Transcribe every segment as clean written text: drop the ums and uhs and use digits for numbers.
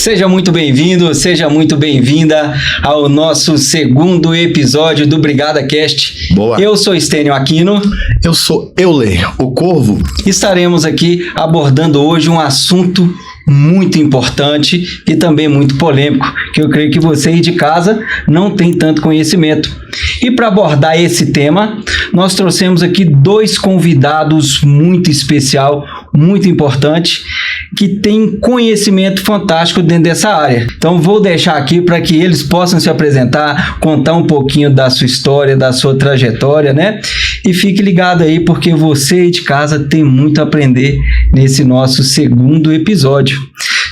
Seja muito bem-vindo, seja muito bem-vinda ao nosso segundo episódio do Brigada Cast. Boa. Eu sou Estênio Aquino. Eu sou Euler, o Corvo. Estaremos aqui abordando hoje um assunto muito importante e também muito polêmico, que eu creio que você aí de casa não tem tanto conhecimento. E para abordar esse tema, nós trouxemos aqui dois convidados muito especial, muito importante, que têm conhecimento fantástico dentro dessa área. Então vou deixar aqui para que eles possam se apresentar, contar um pouquinho da sua história, da sua trajetória, né? E fique ligado aí, porque você aí de casa tem muito a aprender nesse nosso segundo episódio.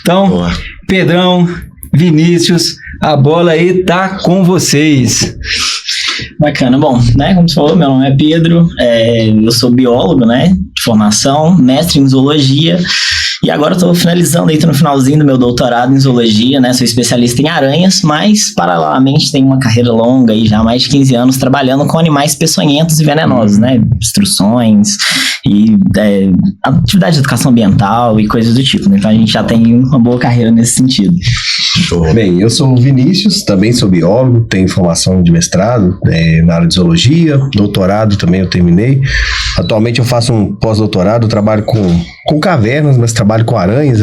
Então, boa. Pedrão, Vinícius, a bola aí tá com vocês. Bacana. Bom, né, como você falou, meu nome é Pedro, eu sou biólogo, né, de formação, mestre em zoologia, e agora estou finalizando aí, tô no finalzinho do meu doutorado em zoologia, né, sou especialista em aranhas, mas paralelamente tenho uma carreira longa aí, já há mais de 15 anos, trabalhando com animais peçonhentos e venenosos, né, instruções e atividade de educação ambiental e coisas do tipo, né, então a gente já tem uma boa carreira nesse sentido. Bem, eu sou o Vinícius, também sou biólogo, tenho formação de mestrado na área de zoologia, doutorado também eu terminei. Atualmente eu faço um pós-doutorado, trabalho com cavernas, mas trabalho com aranhas,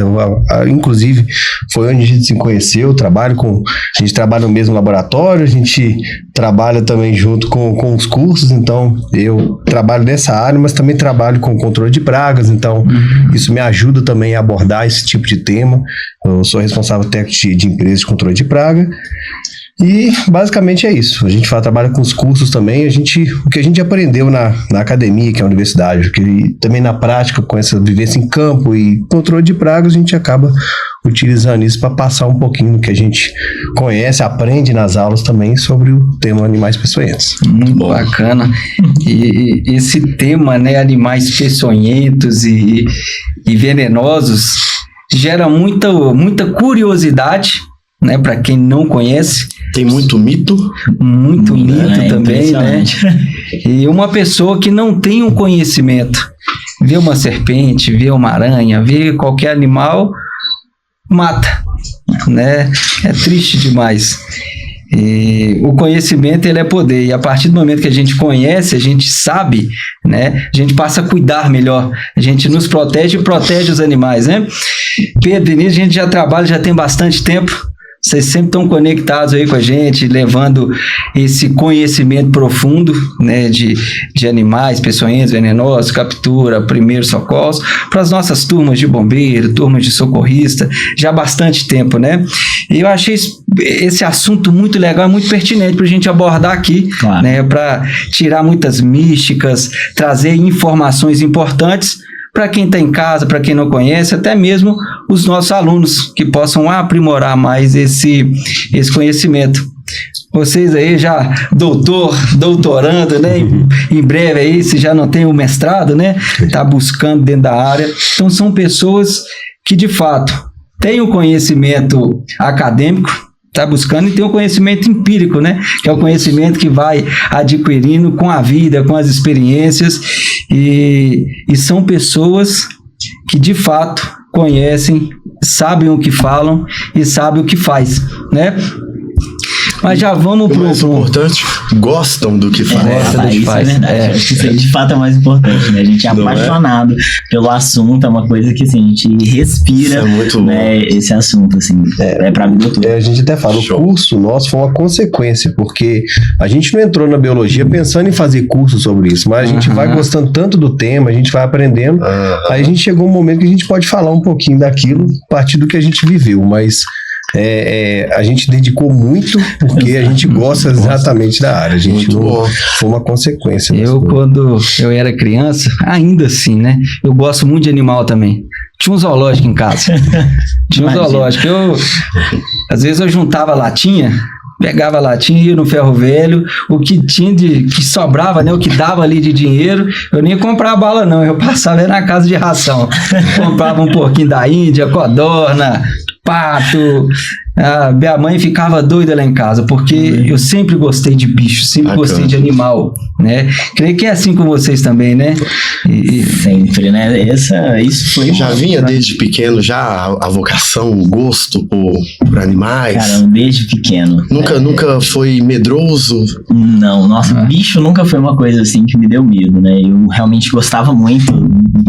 inclusive foi onde a gente se conheceu, a gente trabalha no mesmo laboratório, a gente trabalha também junto com os cursos, então eu trabalho nessa área, mas também trabalho com controle de pragas, então isso me ajuda também a abordar esse tipo de tema. Eu sou responsável técnico de empresa de controle de praga. E basicamente é isso. A gente trabalha com os cursos também. O que a gente aprendeu na academia, que é a universidade, que também na prática, com essa vivência em campo e controle de pragas, a gente acaba utilizando isso para passar um pouquinho do que a gente conhece, aprende nas aulas também sobre o tema animais peçonhentos. Muito bacana. E esse tema, né, animais peçonhentos e venenosos, gera muita curiosidade, né, para quem não conhece. Tem muito mito. Muito mito também, né? E uma pessoa que não tem um conhecimento, vê uma serpente, vê uma aranha, vê qualquer animal, mata, né? É triste demais. E o conhecimento, ele é poder, e a partir do momento que a gente conhece, a gente sabe, né, a gente passa a cuidar melhor, a gente nos protege e protege os animais, né? Pedro e Vinícius, a gente já trabalha, já tem bastante tempo. Vocês sempre estão conectados aí com a gente, levando esse conhecimento profundo, né, de animais peçonhentos, venenosos, captura, primeiros socorros, para as nossas turmas de bombeiro, turmas de socorrista, já há bastante tempo, né? E eu achei esse assunto muito legal, muito pertinente para a gente abordar aqui, claro, né, para tirar muitas místicas, trazer informações importantes para quem está em casa, para quem não conhece, até mesmo os nossos alunos, que possam aprimorar mais esse conhecimento. Vocês aí já doutorando, né? Em breve aí, se já não tem o mestrado, né? Está buscando dentro da área. Então são pessoas que de fato têm o conhecimento acadêmico, está buscando, e tem o conhecimento empírico, né? Que é o conhecimento que vai adquirindo com a vida, com as experiências, e são pessoas que de fato conhecem, sabem o que falam e sabem o que faz, né? Mas já vamos pro... O mais importante, gostam do que faz. Isso é verdade. Acho que isso aí de fato é o mais importante, né? A gente é apaixonado pelo assunto, é uma coisa que assim, a gente respira, né, esse assunto, assim, pra vida toda. A gente até fala, o curso nosso foi uma consequência, porque a gente não entrou na biologia pensando em fazer curso sobre isso, mas a gente vai gostando tanto do tema, a gente vai aprendendo, aí a gente chegou um momento que a gente pode falar um pouquinho daquilo a partir do que a gente viveu, mas... a gente dedicou muito porque a gente gosta exatamente da área. A gente foi uma consequência. Quando eu era criança, ainda assim, né? Eu gosto muito de animal também. Tinha um zoológico em casa. Às vezes eu juntava latinha, pegava a latinha, ia no ferro velho, o que tinha que sobrava, né, o que dava ali de dinheiro, eu nem ia comprar bala não, eu passava na casa de ração, comprava um porquinho da Índia, codorna, pato. Minha mãe ficava doida lá em casa, porque eu sempre gostei de bicho, sempre gostei de animal, né? Creio que é assim com vocês também, né? sempre, né? Isso foi Já vinha desde pequeno, já a vocação, o gosto por animais? Cara, desde pequeno. Nunca foi medroso? Não, nossa, bicho nunca foi uma coisa assim que me deu medo, né? Eu realmente gostava muito,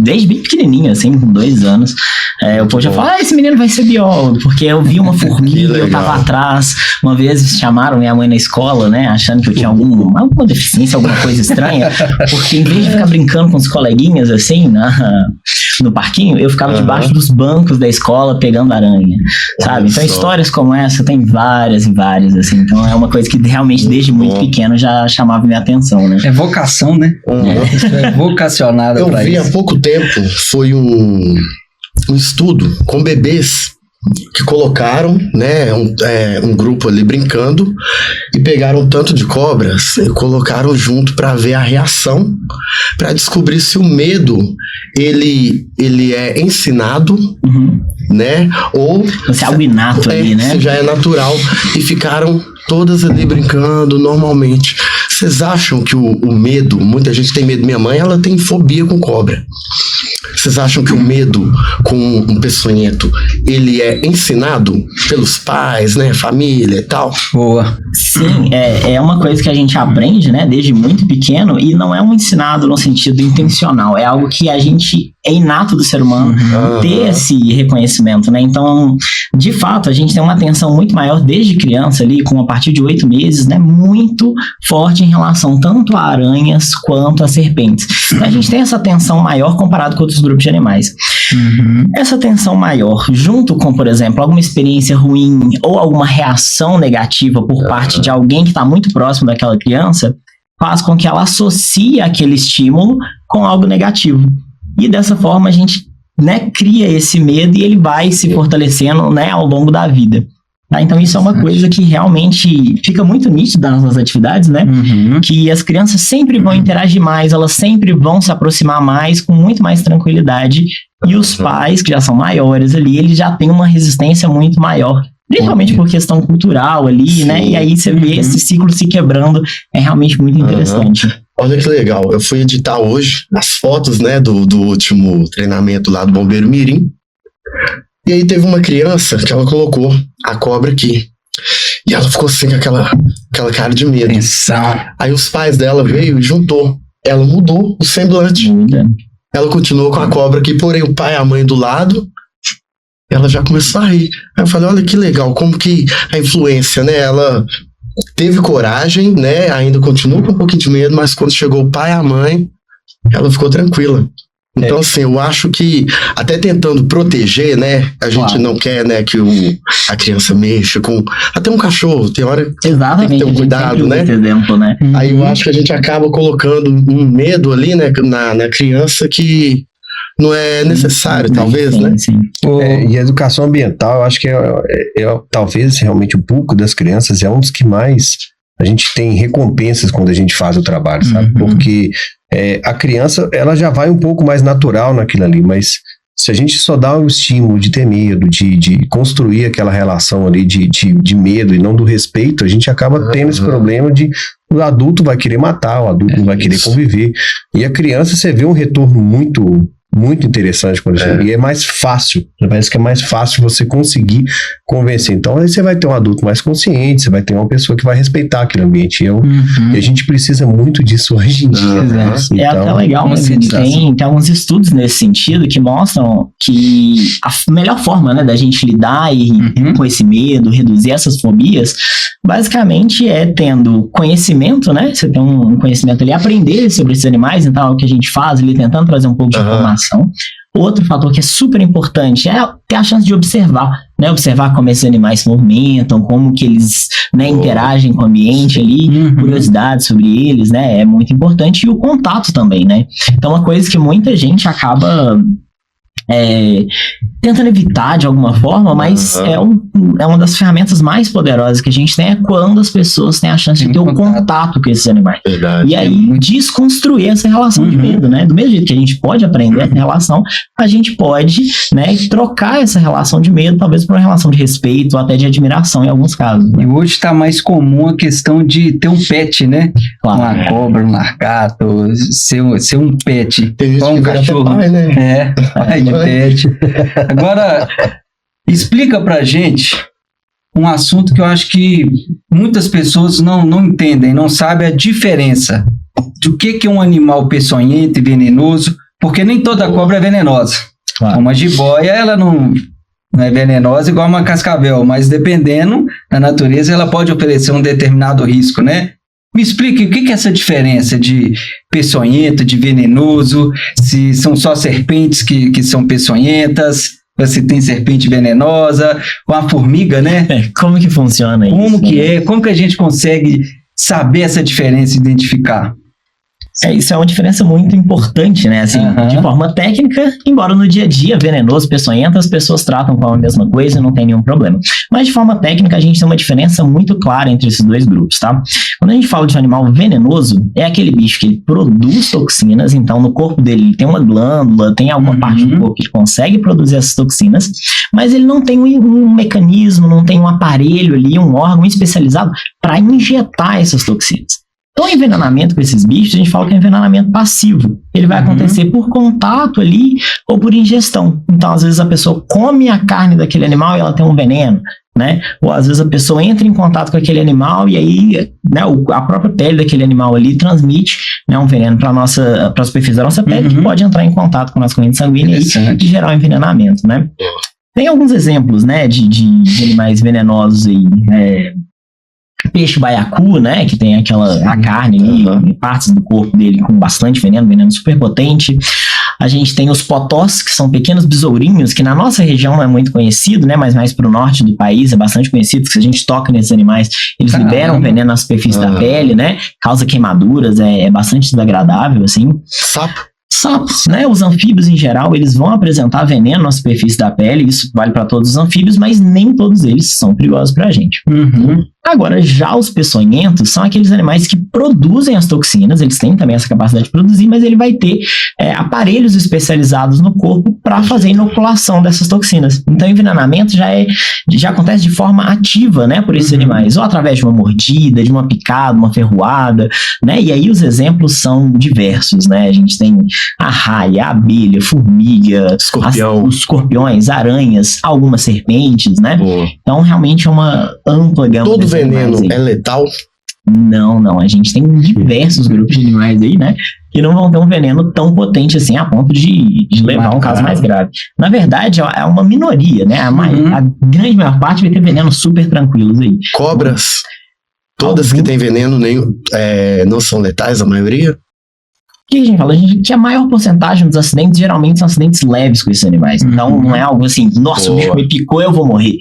desde bem pequenininho, assim, com 2 anos. O povo já fala, esse menino vai ser biólogo, porque eu vi uma formiga e eu tava atrás. Uma vez chamaram minha mãe na escola, né, achando que eu tinha alguma deficiência, alguma coisa estranha, porque em vez de ficar brincando com os coleguinhas, assim, no parquinho, eu ficava debaixo dos bancos da escola pegando aranha, sabe? Então histórias como essa tem várias e várias, assim, então é uma coisa que realmente desde muito pequeno já chamava minha atenção, né? É vocação, né? Isso é vocacionada pra isso. Eu vi há pouco tempo, foi um estudo com bebês que colocaram, né, um grupo ali brincando e pegaram um tanto de cobras e colocaram junto para ver a reação, para descobrir se o medo ele é ensinado, né, ou se é algo inato ali, né? Se já é natural, e ficaram todas ali brincando normalmente. Vocês acham que o medo, muita gente tem medo, minha mãe ela tem fobia com cobra. Vocês acham que o medo com um peçonhento, ele é ensinado pelos pais, né, família e tal? Boa. Sim, é uma coisa que a gente aprende, né, desde muito pequeno, e não é um ensinado no sentido intencional, é algo que a gente é inato do ser humano ter esse reconhecimento, né? Então, de fato, a gente tem uma atenção muito maior desde criança ali, a partir de 8 meses, né, muito forte em relação tanto a aranhas quanto a serpentes. A gente tem essa atenção maior comparado com outros grupos de animais. Essa atenção maior, junto com, por exemplo, alguma experiência ruim ou alguma reação negativa por parte de alguém que está muito próximo daquela criança, faz com que ela associe aquele estímulo com algo negativo. E dessa forma a gente, né, cria esse medo e ele vai se fortalecendo, né, ao longo da vida. Tá? Então isso é uma coisa que realmente fica muito nítida nas nossas atividades, né? Que as crianças sempre vão interagir mais, elas sempre vão se aproximar mais, com muito mais tranquilidade. E os pais, que já são maiores ali, eles já têm uma resistência muito maior. Principalmente por questão cultural ali, né? E aí você vê esse ciclo se quebrando. É realmente muito interessante. Olha que legal. Eu fui editar hoje as fotos, né, do último treinamento lá do Bombeiro Mirim. E aí teve uma criança que ela colocou a cobra aqui. E ela ficou assim com aquela cara de medo. Atenção. Aí os pais dela veio e juntou. Ela mudou o semblante. Ela continuou com a cobra aqui, porém o pai e a mãe do lado, ela já começou a rir. Aí eu falei, olha que legal, como que a influência, né? Ela teve coragem, né? Ainda continua com um pouquinho de medo, mas quando chegou o pai e a mãe, ela ficou tranquila. Então, assim, eu acho que até tentando proteger, né? A gente não quer, né, que a criança mexa com... Até um cachorro, tem hora que tem que ter um cuidado, né? Exemplo, né? Aí eu acho que a gente acaba colocando um medo ali, né, na criança que não é necessário, talvez, né? Sim. E a educação ambiental, eu acho que talvez realmente o público das crianças é um dos que mais a gente tem recompensas quando a gente faz o trabalho, sabe? Porque a criança, ela já vai um pouco mais natural naquilo ali, mas se a gente só dá um estímulo de ter medo, de construir aquela relação ali de medo e não do respeito, a gente acaba tendo esse problema de o adulto vai querer matar, o adulto não vai querer conviver. E a criança, você vê um retorno muito interessante quando e é mais fácil, parece que é mais fácil você conseguir convencer. Então aí você vai ter um adulto mais consciente, você vai ter uma pessoa que vai respeitar aquele ambiente. E a gente precisa muito disso hoje em dia. É até legal, mas tem alguns estudos nesse sentido que mostram que a melhor forma, né, da gente lidar com esse medo, reduzir essas fobias, basicamente é tendo conhecimento, né? Você tem um conhecimento ali, aprender sobre esses animais, então é o que a gente faz ali, tentando trazer um pouco de informação. Outro fator que é super importante é ter a chance de observar, né? Observar como esses animais se movimentam, como que eles, né, interagem com o ambiente ali, curiosidade sobre eles, né? É muito importante. E o contato também, né? Então, uma coisa que muita gente acaba tentando evitar de alguma forma, mas é uma das ferramentas mais poderosas que a gente tem, é quando as pessoas têm a chance de ter o contato com esses animais. Verdade. E aí desconstruir essa relação de medo, né? Do mesmo jeito que a gente pode aprender essa relação, a gente pode, né, trocar essa relação de medo, talvez por uma relação de respeito ou até de admiração em alguns casos. E hoje está mais comum a questão de ter um pet, né? Claro. Uma cobra, um largato, ser um pet. Tem gente Igual um que vira até cachorro. pai, né? Pai de pet. Agora, explica pra gente um assunto que eu acho que muitas pessoas não entendem, não sabem a diferença do que é um animal peçonhento e venenoso, porque nem toda cobra é venenosa. Claro. Uma jiboia, ela não é venenosa igual uma cascavel, mas dependendo da natureza, ela pode oferecer um determinado risco, né? Me explique o que é essa diferença de peçonhento, de venenoso, se são só serpentes que são peçonhentas, se tem serpente venenosa, ou a formiga, né? Como que funciona isso? Como que a gente consegue saber essa diferença, identificar? Isso é uma diferença muito importante, né? Assim, de forma técnica, embora no dia a dia, venenoso, peçonhento, as pessoas tratam como a mesma coisa e não tem nenhum problema. Mas de forma técnica, a gente tem uma diferença muito clara entre esses dois grupos, tá? Quando a gente fala de um animal venenoso, é aquele bicho que ele produz toxinas, então no corpo dele ele tem uma glândula, tem alguma parte do corpo que ele consegue produzir essas toxinas, mas ele não tem um mecanismo, não tem um aparelho ali, um órgão especializado para injetar essas toxinas. Então, o envenenamento com esses bichos, a gente fala que é envenenamento passivo. Ele vai acontecer por contato ali ou por ingestão. Então, às vezes a pessoa come a carne daquele animal e ela tem um veneno, né? Ou às vezes a pessoa entra em contato com aquele animal e aí, né, a própria pele daquele animal ali transmite, né, um veneno para a superfície da nossa pele, que pode entrar em contato com a nossa corrente sanguínea e gerar um envenenamento, né? Tem alguns exemplos, né, de animais venenosos aí, peixe baiacu, né, que tem a carne ali, partes do corpo dele com bastante veneno super potente. A gente tem os potós, que são pequenos besourinhos, que na nossa região não é muito conhecido, né, mas mais para o norte do país é bastante conhecido, porque se a gente toca nesses animais, eles liberam veneno na superfície da pele, né, causa queimaduras, é bastante desagradável, assim. Sapos, né? Os anfíbios em geral, eles vão apresentar veneno na superfície da pele, isso vale para todos os anfíbios, mas nem todos eles são perigosos para a gente. Agora, já os peçonhentos são aqueles animais que produzem as toxinas, eles têm também essa capacidade de produzir, mas ele vai ter aparelhos especializados no corpo para fazer a inoculação dessas toxinas. Então, o envenenamento já acontece de forma ativa, né, por esses animais, ou através de uma mordida, de uma picada, uma ferroada, né, e aí os exemplos são diversos, né, a gente tem a raia, a abelha, formiga, os escorpiões, aranhas, algumas serpentes, né, então realmente é uma ampla gama. Todo veneno é letal? Não. A gente tem diversos grupos de animais aí, né? Que não vão ter um veneno tão potente assim a ponto de levar a um caso mais grave. Na verdade, é uma minoria, né? A grande maior parte vai ter venenos super tranquilos aí. Cobras? Todas que têm veneno não são letais, a maioria? O que a gente fala? Que a maior porcentagem dos acidentes geralmente são acidentes leves com esses animais. Então não é algo assim, nossa, o bicho me picou, eu vou morrer.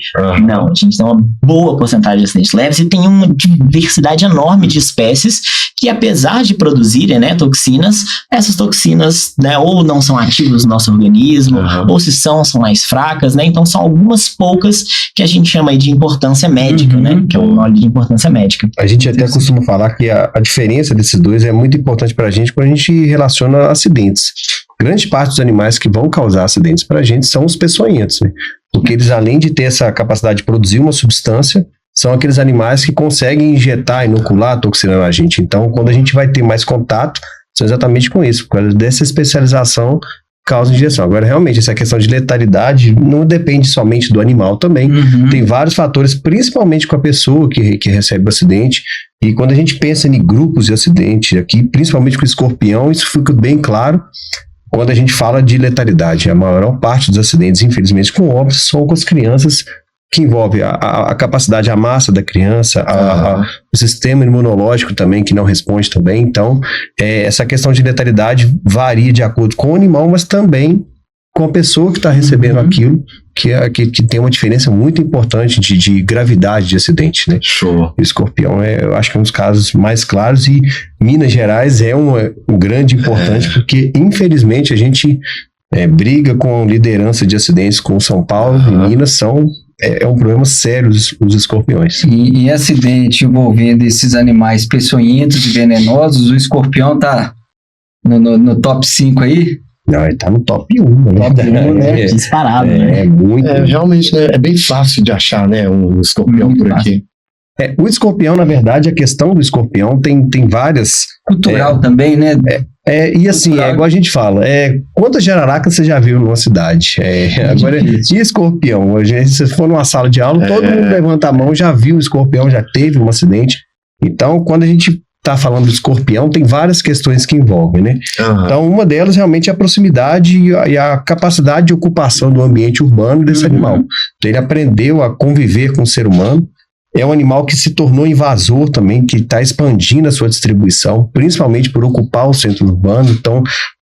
Não, a gente tem uma boa porcentagem de acidentes leves e tem uma diversidade enorme de espécies que, apesar de produzirem, né, toxinas, essas toxinas, né, ou não são ativas no nosso organismo, ou se são mais fracas, né? Então são algumas poucas que a gente chama aí de importância médica, né? Que é o nome de importância médica. A gente até costuma falar que a diferença desses dois é muito importante pra gente quando a gente relaciona acidentes. Grande parte dos animais que vão causar acidentes pra gente são os peçonhentos, né? Porque eles, além de ter essa capacidade de produzir uma substância, são aqueles animais que conseguem injetar, inocular a toxina na gente. Então, quando a gente vai ter mais contato, são exatamente com isso, por causa dessa especialização causa injeção. Agora, realmente, essa questão de letalidade não depende somente do animal também. Tem vários fatores, principalmente com a pessoa que recebe o acidente. E quando a gente pensa em grupos de acidente aqui, principalmente com o escorpião, isso fica bem claro quando a gente fala de letalidade. A maior parte dos acidentes, infelizmente, com óbitos, são com as crianças, que envolve a capacidade, a massa da criança, o sistema imunológico também, que não responde também. Então, essa questão de letalidade varia de acordo com o animal, mas também com a pessoa que está recebendo aquilo, que tem uma diferença muito importante de gravidade de acidente, né? Show. O escorpião eu acho que é um dos casos mais claros, e Minas Gerais é um grande importante, porque infelizmente a gente briga com liderança de acidentes com São Paulo e Minas, é um problema sério os escorpiões. E acidente envolvendo esses animais peçonhentos e venenosos, o escorpião tá no top 5 aí? Não, ele tá no top 1, né? Top 1, né? Disparado, né? É muito. Realmente, né, é bem fácil de achar, né, um escorpião Muito por aqui. O escorpião, na verdade, a questão do escorpião tem várias... Cultural também, né? E assim, Cultural. igual a gente fala, quantas jararacas você já viu numa cidade? Agora, e escorpião? Se for numa sala de aula, todo mundo levanta a mão, já viu o escorpião, já teve um acidente. Então, quando a gente está falando do escorpião, tem várias questões que envolvem, né? Então, uma delas realmente é a proximidade e a capacidade de ocupação do ambiente urbano desse animal. Então, ele aprendeu a conviver com o ser humano. É um animal que se tornou invasor também, que está expandindo a sua distribuição, principalmente por ocupar o centro urbano. Então,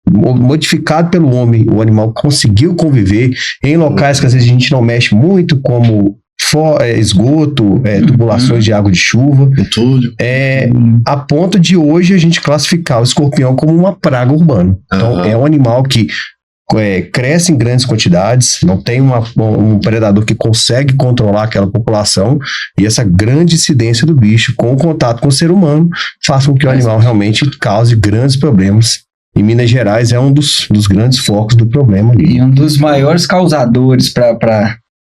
modificado pelo homem, o animal conseguiu conviver em locais que às vezes a gente não mexe muito, como esgoto, tubulações de água de chuva, entulho, a ponto de hoje a gente classificar o escorpião como uma praga urbana. Então, é um animal que cresce em grandes quantidades, não tem um predador que consegue controlar aquela população, e essa grande incidência do bicho com o contato com o ser humano faz com que o animal realmente cause grandes problemas. Em Minas Gerais é um dos grandes focos do problema ali. E um dos maiores causadores para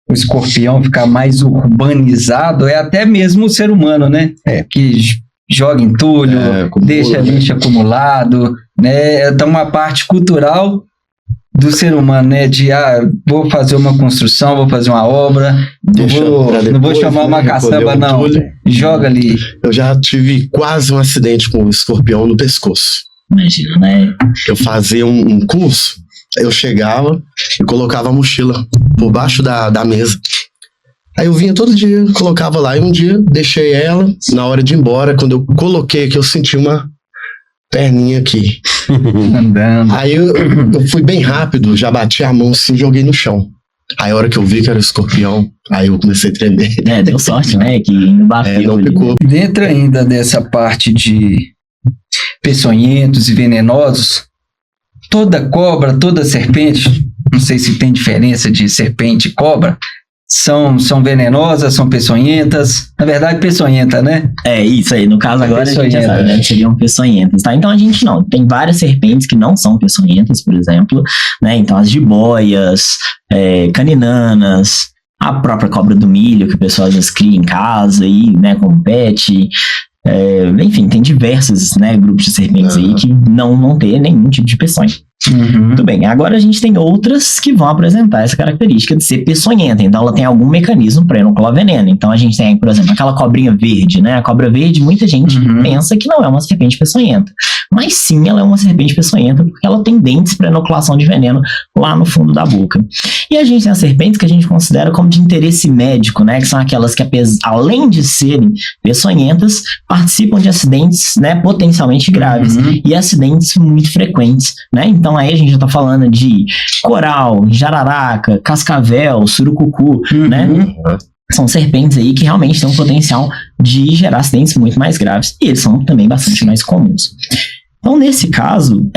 o escorpião ficar mais urbanizado é até mesmo o ser humano, né? Que joga entulho, deixa lixo acumulado, né? Então, uma parte cultural do ser humano, né? De vou fazer uma construção, vou fazer uma obra, não vou chamar uma caçamba, não. Joga ali. Eu já tive quase um acidente com um escorpião no pescoço. Imagina, né? Eu fazia um curso, eu chegava e colocava a mochila por baixo da mesa. Aí eu vinha todo dia, colocava lá, e um dia deixei ela, na hora de ir embora, quando eu coloquei aqui, eu senti uma perninha aqui. Andando. Aí eu fui bem rápido, já bati a mão assim, joguei no chão. Aí a hora que eu vi que era o escorpião, aí eu comecei a tremer. Deu sorte, né? Que não bateu. Não picou. Dentro ainda dessa parte de peçonhentos e venenosos, toda cobra, toda serpente, não sei se tem diferença de serpente e cobra, são venenosas, são peçonhentas. Na verdade, peçonhenta, né? Isso aí. No caso agora a gente já sabe, né? Seriam peçonhentas, tá? Então a gente não. Tem várias serpentes que não são peçonhentas, por exemplo, né? Então as jiboias, caninanas, a própria cobra do milho, que o pessoal às vezes cria em casa aí, né? Como pet. Enfim, tem diversos, né, grupos de serpentes aí que não tem nenhum tipo de peçonha. Muito bem, agora a gente tem outras que vão apresentar essa característica de ser peçonhenta, então ela tem algum mecanismo para inocular veneno. Então a gente tem, por exemplo, aquela cobrinha verde, né? A cobra verde, muita gente pensa que não é uma serpente peçonhenta, mas sim, ela é uma serpente peçonhenta porque ela tem dentes para inoculação de veneno lá no fundo da boca. E a gente tem as serpentes que a gente considera como de interesse médico, né? Que são aquelas que, além de serem peçonhentas, participam de acidentes, né, potencialmente graves e acidentes muito frequentes, né? Então aí a gente já tá falando de coral, jararaca, cascavel, surucucu, né? São serpentes aí que realmente têm um potencial de gerar acidentes muito mais graves, e eles são também bastante mais comuns. Então, nesse caso,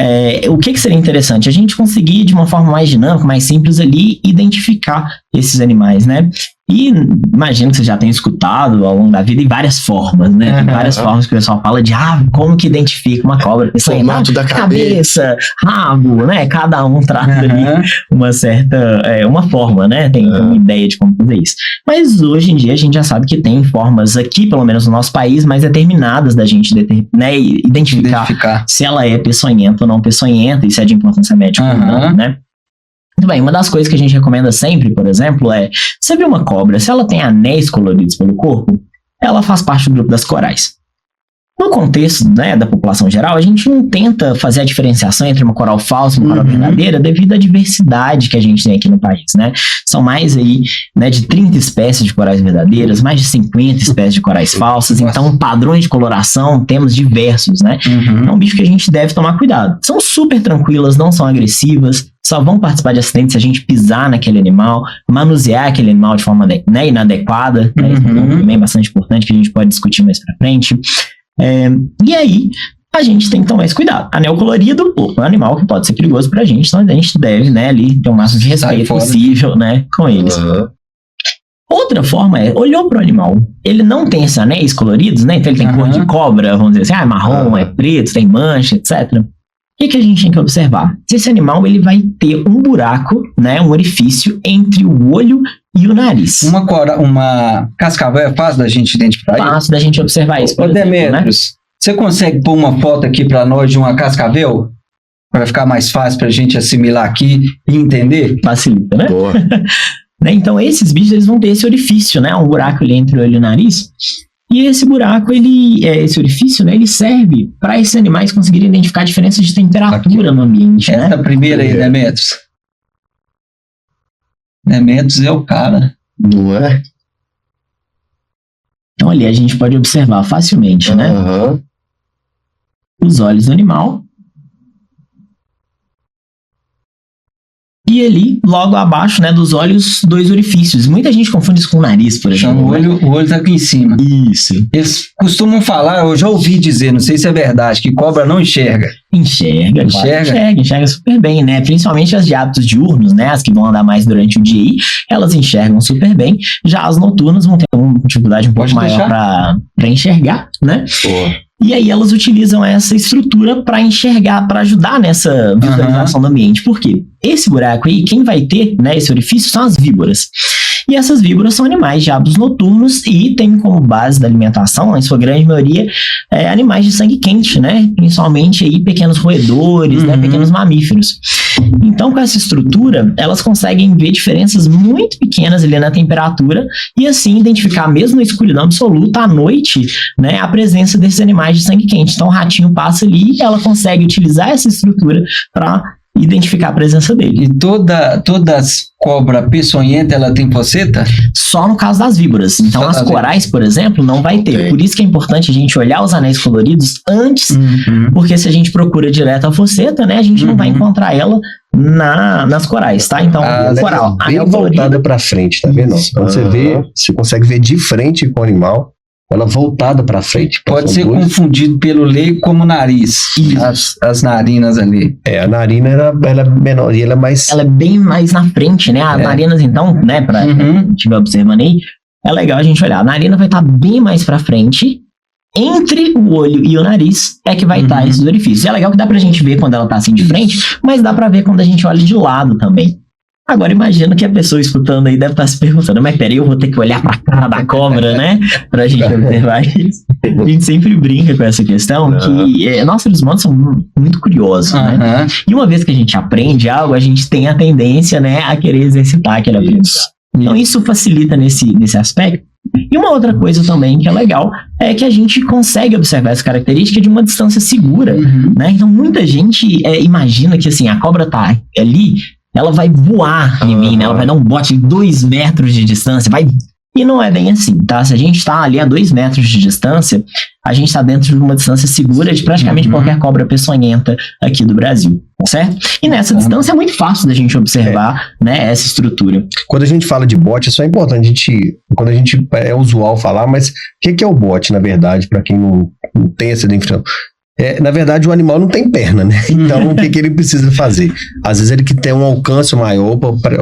o que seria interessante? A gente conseguir, de uma forma mais dinâmica, mais simples ali, identificar esses animais, né? E imagino que você já tenha escutado ao longo da vida em várias formas, né? Tem várias formas que o pessoal fala de como que identifica uma cobra. Formato da cabeça, rabo, né? Cada um trata ali uma certa, uma forma, né? Tem uma ideia de como fazer isso. Mas hoje em dia a gente já sabe que tem formas aqui, pelo menos no nosso país, mais determinadas da gente né, identificar se ela é peçonhenta ou não peçonhenta, e se é de importância médica ou não, né? Muito bem, uma das coisas que a gente recomenda sempre, por exemplo, você vê uma cobra, se ela tem anéis coloridos pelo corpo, ela faz parte do grupo das corais. No contexto, né, da população geral, a gente não tenta fazer a diferenciação entre uma coral falsa e uma coral verdadeira devido à diversidade que a gente tem aqui no país, né? São mais aí, né, de 30 espécies de corais verdadeiras, mais de 50 espécies de corais falsas, então padrões de coloração temos diversos, né? É um bicho que a gente deve tomar cuidado. São super tranquilas, não são agressivas, só vão participar de acidentes se a gente pisar naquele animal, manusear aquele animal de forma, né, inadequada, né? Isso é também bastante importante, que a gente pode discutir mais pra frente. E aí, a gente tem que tomar esse cuidado. Anel colorido, é um animal que pode ser perigoso pra gente, então a gente deve, né, ali ter o máximo de respeito possível, né, com eles. Outra forma é, olhou pro animal, ele não tem esses anéis coloridos, né, então ele tem cor de cobra, vamos dizer assim, é marrom, é preto, tem mancha, etc. O que a gente tem que observar? Se esse animal ele vai ter um buraco, né, um orifício entre o olho e o nariz. Uma cascavel é fácil da gente identificar? Fácil da gente observar isso, por exemplo, Demetrios, você consegue pôr uma foto aqui para nós de uma cascavel? Para ficar mais fácil para a gente assimilar aqui e entender? Facilita, né? Boa. Né? Então, esses bichos eles vão ter esse orifício, né? Um buraco ali entre o olho e o nariz. E esse buraco, esse orifício, né? Ele serve para esses animais conseguirem identificar diferenças de temperatura no ambiente, né? Essa primeira aí, Demetrios. Demetrios é o cara. Não é? Então, ali a gente pode observar facilmente, né? Os olhos do animal. E ali, logo abaixo, né, dos olhos, 2 orifícios. Muita gente confunde isso com o nariz, por exemplo. O olho tá aqui em cima. Isso. Eles costumam falar, eu já ouvi dizer, não sei se é verdade, que cobra não enxerga. Enxerga super bem, né? Principalmente as de hábitos diurnos, né? As que vão andar mais durante o dia aí, elas enxergam super bem. Já as noturnas vão ter uma dificuldade um pouco maior para enxergar, né? Boa. E aí elas utilizam essa estrutura para enxergar, para ajudar nessa visualização do ambiente. Por quê? Esse buraco aí, quem vai ter, né, esse orifício são as víboras. E essas víboras são animais de hábitos noturnos e têm como base da alimentação, em sua grande maioria, animais de sangue quente, né? Principalmente aí pequenos roedores, né? Pequenos mamíferos. Então, com essa estrutura, elas conseguem ver diferenças muito pequenas ali na temperatura e assim identificar, mesmo na escuridão absoluta, à noite, né, a presença desses animais de sangue quente. Então, o ratinho passa ali e ela consegue utilizar essa estrutura para identificar a presença dele. E toda cobra peçonhenta, ela tem poceta? Só no caso das víboras. Então, Só as corais, por exemplo, não vai ter. Por isso que é importante a gente olhar os anéis coloridos antes, porque se a gente procura direto a foceta, né, a gente não vai encontrar ela nas corais, tá? Então, coral, bem voltada para frente, tá vendo? Quando você vê, você consegue ver de frente com o animal, ela voltada para frente. Pode ser confundido pelo leigo como nariz. As narinas ali. A narina ela é menor e ela é mais... Ela é bem mais na frente, né? As narinas, então, né, pra quem estiver observando aí, é legal a gente olhar. A narina vai estar bem mais pra frente. Entre o olho e o nariz é que vai estar esses orifícios. E é legal que dá pra gente ver quando ela tá assim de frente, mas dá pra ver quando a gente olha de lado também. Agora, imagino que a pessoa escutando aí deve estar se perguntando, mas peraí, eu vou ter que olhar pra cara da cobra, né? Pra gente observar isso. A gente sempre brinca com essa questão que nós seres humanos somos muito curiosos, né? E uma vez que a gente aprende algo, a gente tem a tendência, né, a querer exercitar aquele aprendizado. Então, isso facilita nesse aspecto. E uma outra coisa também que é legal é que a gente consegue observar essa característica de uma distância segura, né? Então, muita gente imagina que, assim, a cobra tá ali, ela vai voar em mim, né? Ela vai dar um bote em 2 metros de distância, E não é bem assim, tá? Se a gente está ali a 2 metros de distância, a gente está dentro de uma distância segura de praticamente qualquer cobra peçonhenta aqui do Brasil, certo? E nessa distância é muito fácil da gente observar, né, essa estrutura. Quando a gente fala de bote, isso é importante. Quando a gente é usual falar, mas o que é o bote, na verdade, para quem não tem essa definição? Na verdade, o animal não tem perna, né? Então, o que ele precisa fazer? Às vezes ele que tem um alcance maior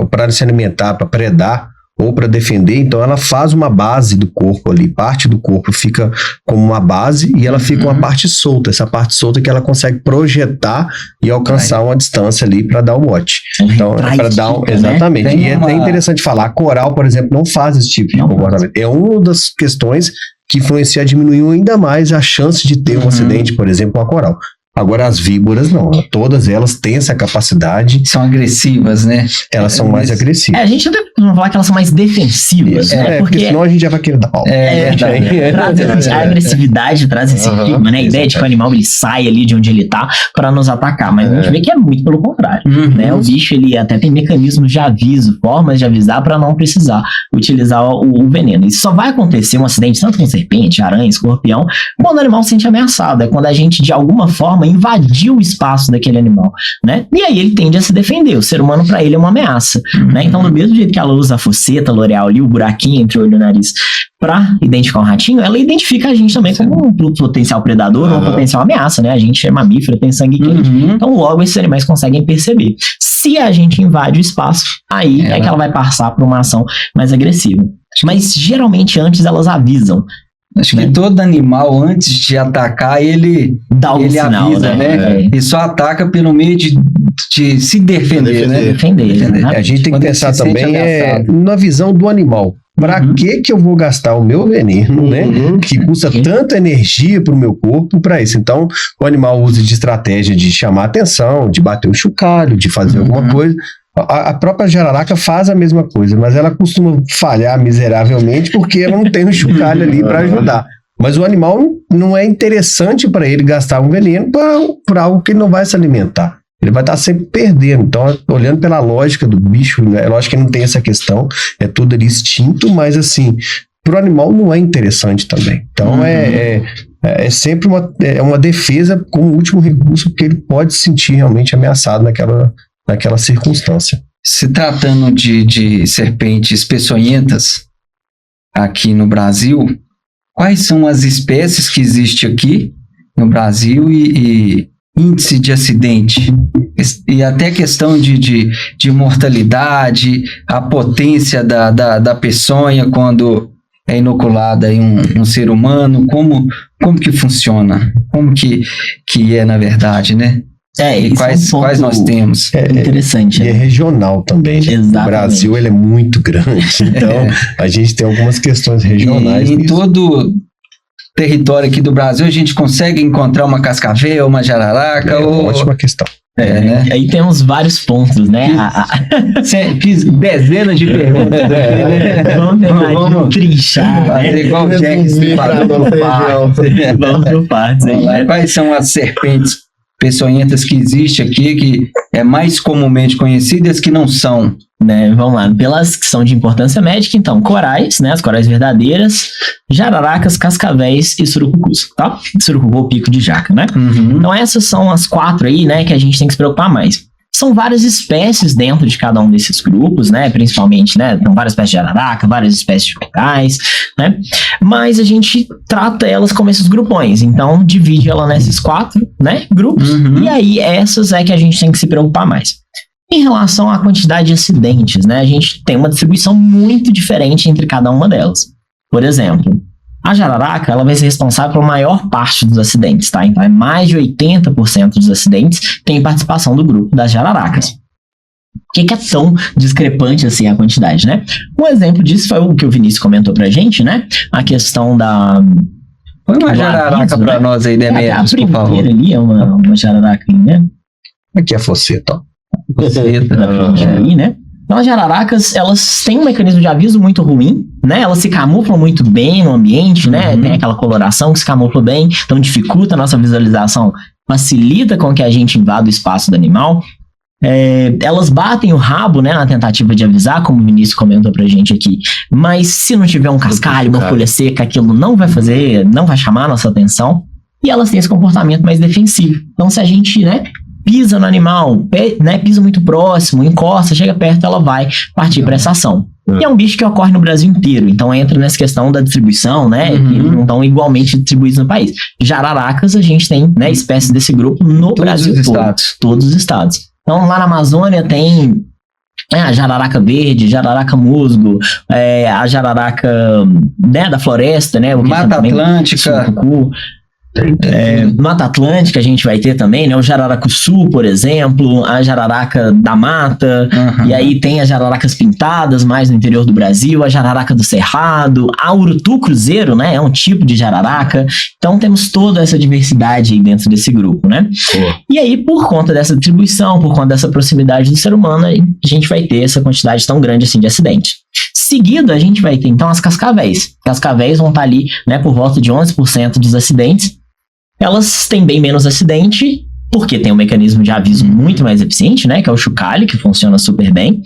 para se alimentar, para predar ou para defender, então ela faz uma base do corpo ali, parte do corpo fica como uma base e ela fica uma parte solta, essa parte solta que ela consegue projetar e alcançar uma distância ali para dar o bote. Então, para dar exatamente. E é até interessante falar, a coral, por exemplo, não faz esse tipo de comportamento. É uma das questões que influencia a diminuir ainda mais a chance de ter um acidente, por exemplo, com a coral. Agora, as víboras não, todas elas têm essa capacidade. São agressivas, né? Elas são mais agressivas. A gente não vai falar que elas são mais defensivas, né? Porque senão a gente já vai querer dar pau. A agressividade traz esse estigma, né? A ideia de que o animal ele sai ali de onde ele tá para nos atacar, mas a gente vê que é muito pelo contrário, né? O bicho ele até tem mecanismos de aviso, formas de avisar para não precisar utilizar o veneno. Isso só vai acontecer um acidente tanto com serpente, aranha, escorpião, quando o animal se sente ameaçado. É quando a gente de alguma forma forma, invadiu o espaço daquele animal, né? E aí ele tende a se defender. O ser humano, para ele, é uma ameaça, né? Então, do mesmo jeito que ela usa a foceta, a L'Oreal ali, o buraquinho entre o olho e o nariz, para identificar um ratinho, ela identifica a gente também como um potencial predador ou uma potencial ameaça, né? A gente é mamífero, tem sangue quente. Então, logo, esses animais conseguem perceber. Se a gente invade o espaço, aí é que ela vai passar por uma ação mais agressiva. Mas, geralmente, antes elas avisam. Acho que todo animal, antes de atacar, ele dá um sinal, avisa, né? E só ataca pelo meio de se defender, né? Defender. A gente tem que pensar também na visão do animal. Pra que eu vou gastar o meu veneno, né? Que custa tanta energia pro meu corpo pra isso. Então, o animal usa de estratégia de chamar atenção, de bater o chocalho, de fazer alguma coisa. A própria jararaca faz a mesma coisa, mas ela costuma falhar miseravelmente porque ela não tem um chocalho ali para ajudar. Mas o animal não é interessante para ele gastar um veneno para algo que ele não vai se alimentar. Ele vai estar sempre perdendo. Então, olhando pela lógica do bicho, né, é lógico que não tem essa questão, é tudo ali instinto, mas assim, para o animal não é interessante também. Então, é sempre uma defesa como último recurso, porque ele pode se sentir realmente ameaçado naquela circunstância. Se tratando de serpentes peçonhentas aqui no Brasil, quais são as espécies que existem aqui no Brasil e índice de acidente? E até questão de mortalidade, a potência da peçonha quando é inoculada em um ser humano, como que funciona? Como que é na verdade, né? E quais nós temos? Interessante. E é regional também, né? Exatamente. O Brasil ele é muito grande, então a gente tem algumas questões regionais. E em todo território aqui do Brasil a gente consegue encontrar uma cascavel, uma jararaca? Ótima questão. Né? Aí temos vários pontos, né? Fiz dezenas de perguntas. Vamos trinchar. Fazer igual o Jack Vamos por partes. Quais são as serpentes peçonhentas que existem aqui, que é mais comumente conhecidas, que não são? Né, vamos lá, pelas que são de importância médica, então, corais, né, as corais verdadeiras, jararacas, cascavéis e surucucus, tá? Surucucu, pico de jaca, né? Então essas são as 4 aí, né, que a gente tem que se preocupar mais. São várias espécies dentro de cada um desses grupos, né, principalmente, né, tem várias espécies de jararaca, várias espécies de corais, né, mas a gente trata elas como esses grupões, então divide ela nesses 4, né, grupos, e aí essas é que a gente tem que se preocupar mais. Em relação à quantidade de acidentes, né, a gente tem uma distribuição muito diferente entre cada uma delas. Por exemplo, a jararaca ela vai ser responsável pela maior parte dos acidentes, tá? Então, mais de 80% dos acidentes tem participação do grupo das jararacas. Por que é tão discrepante assim a quantidade, né? Um exemplo disso foi o que o Vinícius comentou pra gente, né? A questão da... Põe uma jararaca pra nós aí, Demetrios, por favor. Ali é uma jararaca, né? Aqui é a foceta, ó. Ali, né? Então as jararacas, elas têm um mecanismo de aviso muito ruim, né? Elas se camuflam muito bem no ambiente, né? Tem aquela coloração que se camufla bem, então dificulta a nossa visualização, facilita com que a gente invada o espaço do animal. Elas batem o rabo, né, na tentativa de avisar, como o Vinícius comentou pra gente aqui, mas se não tiver um cascalho, uma folha seca, aquilo não vai chamar a nossa atenção, e elas têm esse comportamento mais defensivo. Então se a gente, né, pisa no animal, né, pisa muito próximo, encosta, chega perto, ela vai partir para essa ação. E é um bicho que ocorre no Brasil inteiro, então entra nessa questão da distribuição, né, que não estão igualmente distribuídos no país. Jararacas, a gente tem, né, espécies desse grupo no Brasil todo, todos os estados. Então lá na Amazônia tem a jararaca verde, jararaca musgo, a jararaca, né, da floresta, né, Mata Atlântica. Mata Atlântica a gente vai ter também, né? O jararacuçu, por exemplo, a jararaca da mata, e aí tem as jararacas pintadas mais no interior do Brasil, a jararaca do cerrado, a urutu cruzeiro, né? É um tipo de jararaca. Então temos toda essa diversidade aí dentro desse grupo, né? E aí, por conta dessa distribuição, por conta dessa proximidade do ser humano, a gente vai ter essa quantidade tão grande assim de acidente. Seguido, a gente vai ter então as cascavéis. Cascavéis vão estar ali, né, por volta de 11% dos acidentes. Elas têm bem menos acidente, porque tem um mecanismo de aviso muito mais eficiente, né, que é o chocalho, que funciona super bem.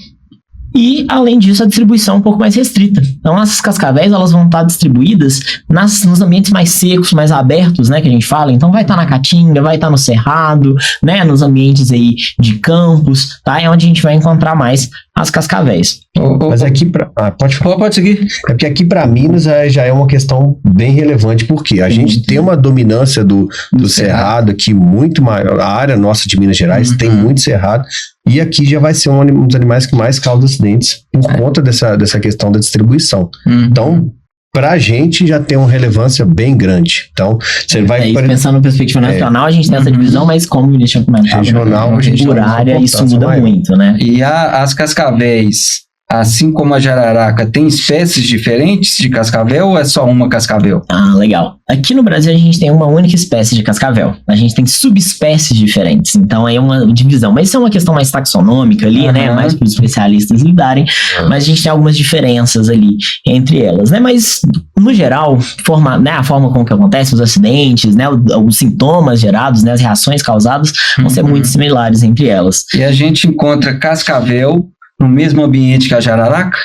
E, além disso, a distribuição é um pouco mais restrita. Então, essas cascavéis, elas vão estar distribuídas nos ambientes mais secos, mais abertos, né, que a gente fala. Então, vai estar na caatinga, vai estar no cerrado, né, nos ambientes aí de campos, tá? É onde a gente vai encontrar mais as cascavéis. Mas aqui pode seguir. É porque aqui para Minas já é uma questão bem relevante, porque a gente tem uma dominância do cerrado aqui muito maior. A área nossa de Minas Gerais tem muito cerrado, e aqui já vai ser um dos animais que mais causa acidentes por conta dessa questão da distribuição. Então, pra gente já tem uma relevância bem grande. Então, você vai... Pensando na perspectiva nacional, a gente tem essa divisão, mas como o Vinícius tinha comentado, regional, a gente por área, isso muda muito, né? E as cascavéis, assim como a jararaca, tem espécies diferentes de cascavel ou é só uma cascavel? Ah, legal. Aqui no Brasil a gente tem uma única espécie de cascavel. A gente tem subespécies diferentes, então aí é uma divisão. Mas isso é uma questão mais taxonômica ali, né? Mais para os especialistas lidarem. Mas a gente tem algumas diferenças ali entre elas, né? Mas, no geral, a forma como que acontece, os acidentes, né? Os sintomas gerados, né? As reações causadas vão ser muito similares entre elas. E a gente encontra cascavel no mesmo ambiente que a jararaca?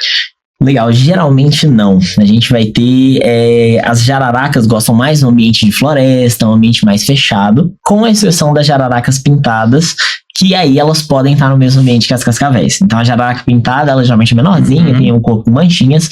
Legal, geralmente não. A gente vai ter... as jararacas gostam mais no ambiente de floresta, um ambiente mais fechado, com exceção das jararacas pintadas, que aí elas podem estar no mesmo ambiente que as cascavéis. Então a jararaca pintada, ela geralmente é menorzinha, tem um corpo com manchinhas,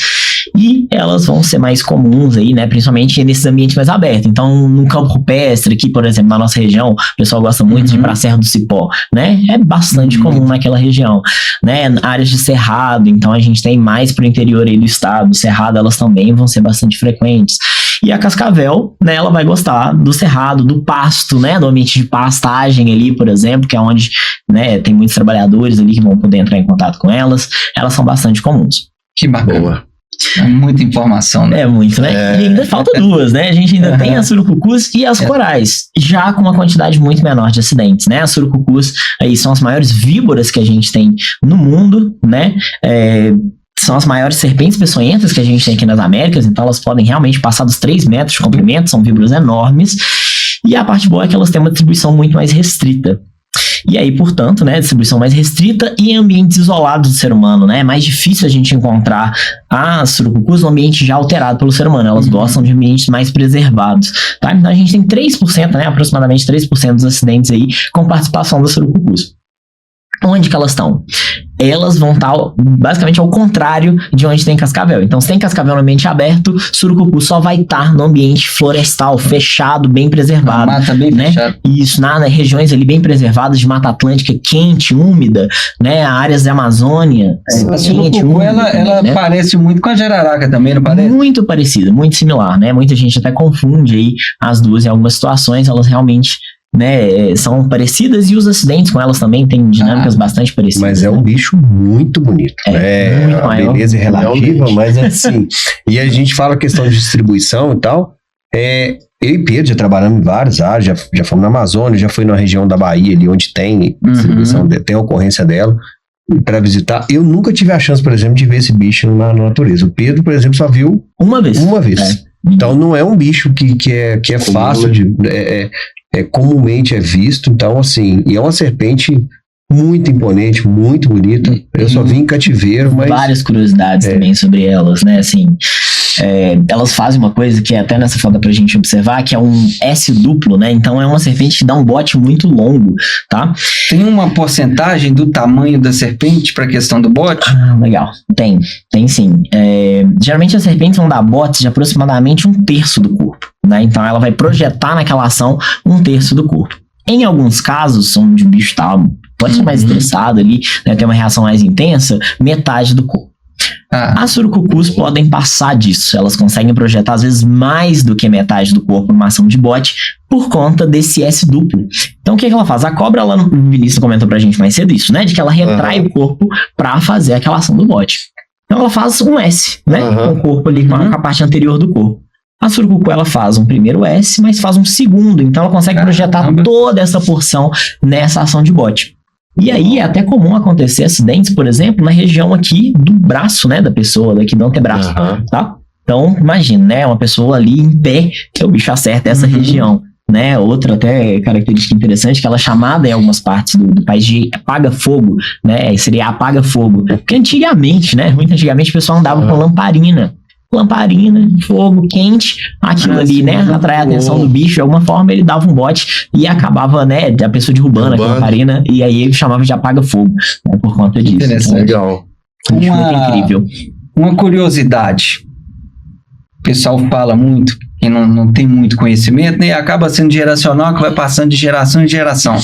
e elas vão ser mais comuns aí, né, principalmente nesses ambientes mais abertos. Então, no campo rupestre, aqui, por exemplo, na nossa região, o pessoal gosta muito de ir pra Serra do Cipó, né, é bastante comum naquela região, né, áreas de cerrado, então a gente tem mais pro interior aí do estado, cerrado elas também vão ser bastante frequentes. E a cascavel, né, ela vai gostar do cerrado, do pasto, né, do ambiente de pastagem ali, por exemplo, que é onde, né, tem muitos trabalhadores ali que vão poder entrar em contato com elas, elas são bastante comuns. Que bacana. Boa. É muita informação, né? É muito, né? E ainda falta duas, né? A gente ainda tem as surucucus e as corais, já com uma quantidade muito menor de acidentes, né? As surucucus aí são as maiores víboras que a gente tem no mundo, né? São as maiores serpentes peçonhentas que a gente tem aqui nas Américas, então elas podem realmente passar dos 3 metros de comprimento, são víboras enormes. E a parte boa é que elas têm uma distribuição muito mais restrita. E aí, portanto, né, distribuição mais restrita e em ambientes isolados do ser humano, né? É mais difícil a gente encontrar as surucucus no ambiente já alterado pelo ser humano. Elas gostam de ambientes mais preservados, tá? Então a gente tem 3%, né, aproximadamente 3% dos acidentes aí com participação das surucucus. Onde que elas estão? Elas vão estar basicamente ao contrário de onde tem cascavel. Então, se tem cascavel no ambiente aberto, surucucu só vai estar no ambiente florestal, fechado, bem preservado. Mata bem fechada. Isso, nas regiões ali bem preservadas de Mata Atlântica, quente, úmida, né? Áreas da Amazônia. A surucucu, ela né? parece muito com a jararaca também, não parece? Muito parecida, muito similar, né? Muita gente até confunde aí as duas em algumas situações, elas realmente, né, são parecidas, e os acidentes com elas também têm dinâmicas bastante parecidas. Mas é um bicho muito bonito. Muito a maior. beleza é relativa, mas assim. E a gente fala a questão de distribuição e tal. Eu e Pedro já trabalhamos em várias áreas, já fomos na Amazônia, já fui na região da Bahia, ali onde tem distribuição, tem a ocorrência dela, para visitar. Eu nunca tive a chance, por exemplo, de ver esse bicho na natureza. O Pedro, por exemplo, só viu uma vez. Então não é um bicho que é fácil de... comumente é visto, então assim, e é uma serpente muito imponente, muito bonita. Eu só vi em cativeiro, mas... Várias curiosidades também sobre elas, né, assim... elas fazem uma coisa que até nessa foto dá pra gente observar, que é um S duplo, né? Então é uma serpente que dá um bote muito longo, tá? Tem uma porcentagem do tamanho da serpente para a questão do bote? Ah, legal. Tem sim. Geralmente as serpentes vão dar botes de aproximadamente 1/3 do corpo, né? Então ela vai projetar naquela ação 1/3 do corpo. Em alguns casos, onde o bicho pode ser mais estressado ali, né, ter uma reação mais intensa, metade do corpo. As surucucus podem passar disso, elas conseguem projetar às vezes mais do que metade do corpo numa ação de bote por conta desse S duplo. Então o que ela faz? A cobra, o Vinícius comentou pra gente mais cedo isso, né? De que ela retrai o corpo pra fazer aquela ação do bote. Então ela faz um S, né? Com o corpo ali, com a parte anterior do corpo. A surucucu, ela faz um primeiro S, mas faz um segundo, então ela consegue projetar toda essa porção nessa ação de bote. E aí é até comum acontecer acidentes, por exemplo, na região aqui do braço, né, da pessoa, daqui do antebraço, tá? Então, imagina, né, uma pessoa ali em pé, que o bicho acerta essa região. né? Outra até característica interessante, que ela é chamada em algumas partes do país de apaga-fogo, né? Seria apaga-fogo. Porque antigamente, né? Muito antigamente o pessoal andava com lamparina, fogo quente, aquilo ali, né? Atrai a atenção do bicho, de alguma forma ele dava um bote e acabava, né? A pessoa derrubando a lamparina, e aí ele chamava de apaga-fogo, né, por conta disso. Interessante. Legal. Muito incrível. Uma curiosidade. O pessoal fala muito e não tem muito conhecimento, né? E acaba sendo geracional, que vai passando de geração em geração.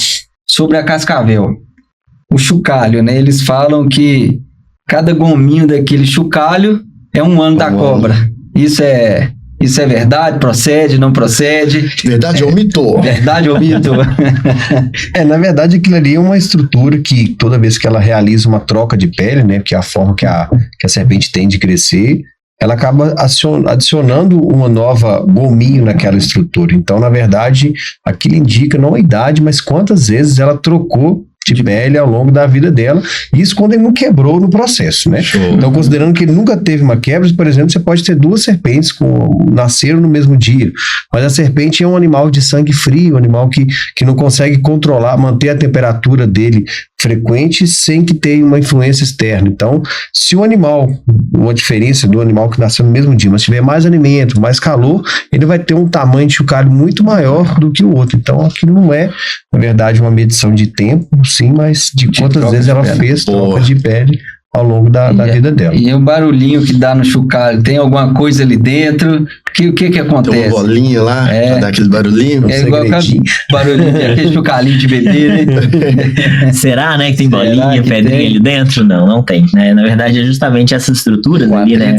Sobre a cascavel. O chocalho, né? Eles falam que cada gominho daquele chocalho é um ano da cobra. Isso é verdade? Procede? Não procede? Verdade ou mito? Verdade ou mito? Na verdade, aquilo ali é uma estrutura que toda vez que ela realiza uma troca de pele, né, que é a forma que a serpente tem de crescer, ela acaba adicionando uma nova gominho naquela estrutura. Então, na verdade, aquilo indica não a idade, mas quantas vezes ela trocou de pele ao longo da vida dela, isso quando ele não quebrou no processo, né? Show. Então, considerando que ele nunca teve uma quebra, por exemplo, você pode ter 2 serpentes que nasceram no mesmo dia, mas a serpente é um animal de sangue frio, um animal que não consegue controlar, manter a temperatura dele frequente sem que tenha uma influência externa. Então, se o animal, uma diferença do animal que nasceu no mesmo dia, mas tiver mais alimento, mais calor, ele vai ter um tamanho de chocalho muito maior do que o outro. Então, aquilo não é, na verdade, uma medição de tempo, sim, mas de quantas vezes ela fez troca de pele ao longo da vida dela. E o barulhinho que dá no chocalho, tem alguma coisa ali dentro? O que acontece? Tem uma bolinha lá, pra dar aquele barulhinho. É igual aquele barulhinho, aquele chocalhinho de bebê, né? Será, né, que tem bolinha, pedrinha ali dentro? Não tem, né? Na verdade, é justamente essas estruturas ali, né?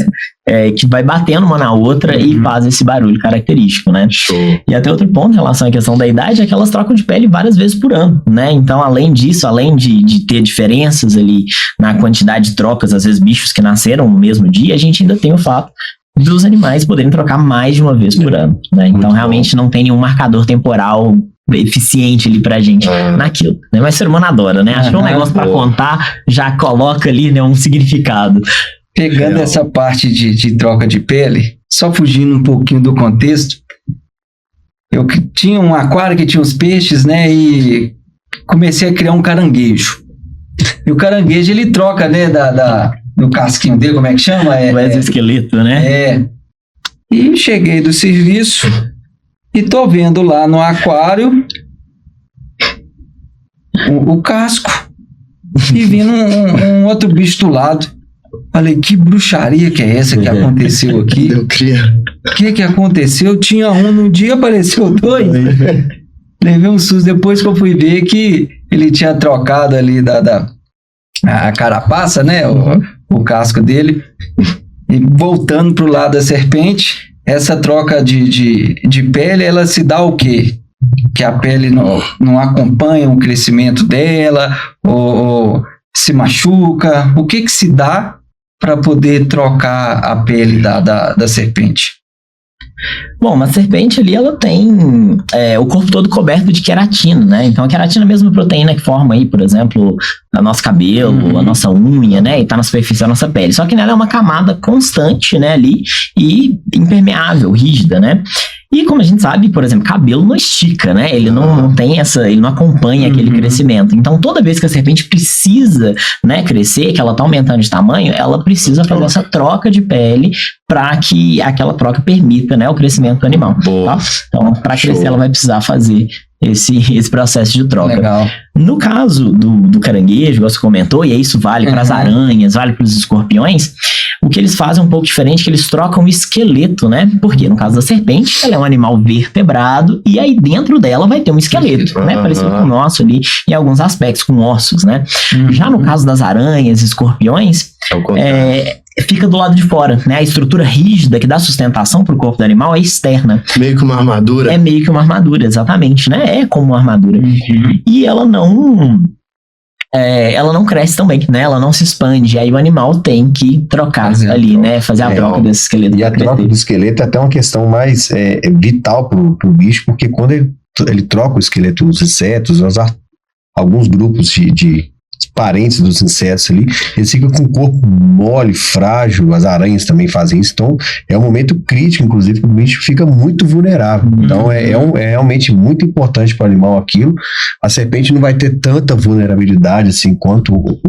Que vai batendo uma na outra e faz esse barulho característico, né? Show. E até outro ponto em relação à questão da idade é que elas trocam de pele várias vezes por ano, né? Então, além disso, além de ter diferenças ali na quantidade de trocas, às vezes bichos que nasceram no mesmo dia, a gente ainda tem o fato dos animais poderem trocar mais de uma vez por ano, né? Então, realmente não tem nenhum marcador temporal eficiente ali pra gente naquilo, né? Mas o ser humano adora, né? Acho que é um negócio pra contar, já coloca ali, né, um significado. Pegando essa parte de troca de pele, só fugindo um pouquinho do contexto, eu tinha um aquário que tinha os peixes, né, e comecei a criar um caranguejo. E o caranguejo, ele troca, né, do casquinho dele, como é que chama? O exoesqueleto, né? E cheguei do serviço e tô vendo lá no aquário o casco e vindo um outro bicho do lado. Falei, que bruxaria que é essa que aconteceu aqui? Eu cria. O que aconteceu? Tinha um no dia, apareceu 2. Levei um susto depois que eu fui ver que ele tinha trocado ali a carapaça, né? O casco dele. E voltando pro lado da serpente, essa troca de pele, ela se dá o quê? Que a pele não acompanha o crescimento dela, ou se machuca. O que se dá para poder trocar a pele da serpente? Bom, uma serpente ali, ela tem o corpo todo coberto de queratina, né? Então, a queratina é a mesma proteína que forma aí, por exemplo, o nosso cabelo, a nossa unha, né? E tá na superfície da nossa pele. Só que nela é uma camada constante, né? Ali, e impermeável, rígida, né? E como a gente sabe, por exemplo, cabelo não estica, né? Ele não tem ele não acompanha aquele crescimento. Então, toda vez que a serpente precisa, né, crescer, que ela tá aumentando de tamanho, ela precisa fazer essa troca de pele para que aquela troca permita, né, o crescimento do animal. Tá? Então, para crescer, ela vai precisar fazer esse processo de troca. Legal. No caso do caranguejo, você comentou, e isso vale para as aranhas, vale para os escorpiões, o que eles fazem é um pouco diferente, que eles trocam o esqueleto, né? Porque no caso da serpente, ela é um animal vertebrado e aí dentro dela vai ter um esqueleto, né? Parecido com o nosso ali, em alguns aspectos, com ossos, né? Já no caso das aranhas e escorpiões, fica do lado de fora, né? A estrutura rígida que dá sustentação para o corpo do animal é externa. Meio que uma armadura. É meio que uma armadura, exatamente, né? É como uma armadura. E ela não cresce também, né? Ela não se expande. Aí o animal tem que trocar ali, né? Fazer a troca desse esqueleto. E a troca do esqueleto é até uma questão mais vital pro bicho, porque quando ele troca o esqueleto, os insetos, alguns grupos de parentes dos insetos ali, eles ficam com o corpo mole, frágil, as aranhas também fazem isso, então é um momento crítico, inclusive, que o bicho fica muito vulnerável. Então é realmente muito importante para o animal aquilo. A serpente não vai ter tanta vulnerabilidade assim quanto o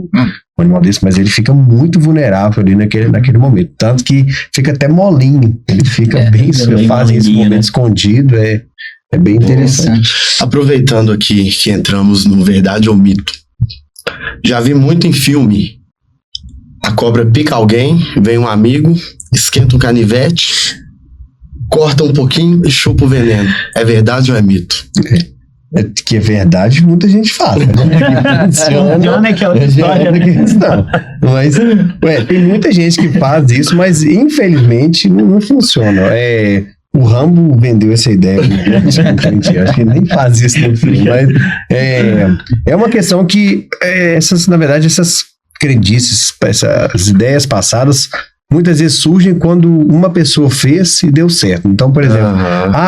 animal desse, mas ele fica muito vulnerável ali naquele momento, tanto que fica até molinho, ele fica bem fazem esse momento escondido, é bem interessante. Aproveitando aqui que entramos no verdade ou mito, já vi muito em filme, a cobra pica alguém, vem um amigo, esquenta um canivete, corta um pouquinho e chupa o veneno. É verdade ou é mito? Que é verdade, muita gente fala, né? Funciona aquela história. Mas tem muita gente que faz isso, mas infelizmente não funciona. O Rambo vendeu essa ideia. Acho que nem faz isso no filme, mas é uma questão que na verdade, essas crendices, essas ideias passadas muitas vezes surgem quando uma pessoa fez e deu certo. Então, por exemplo,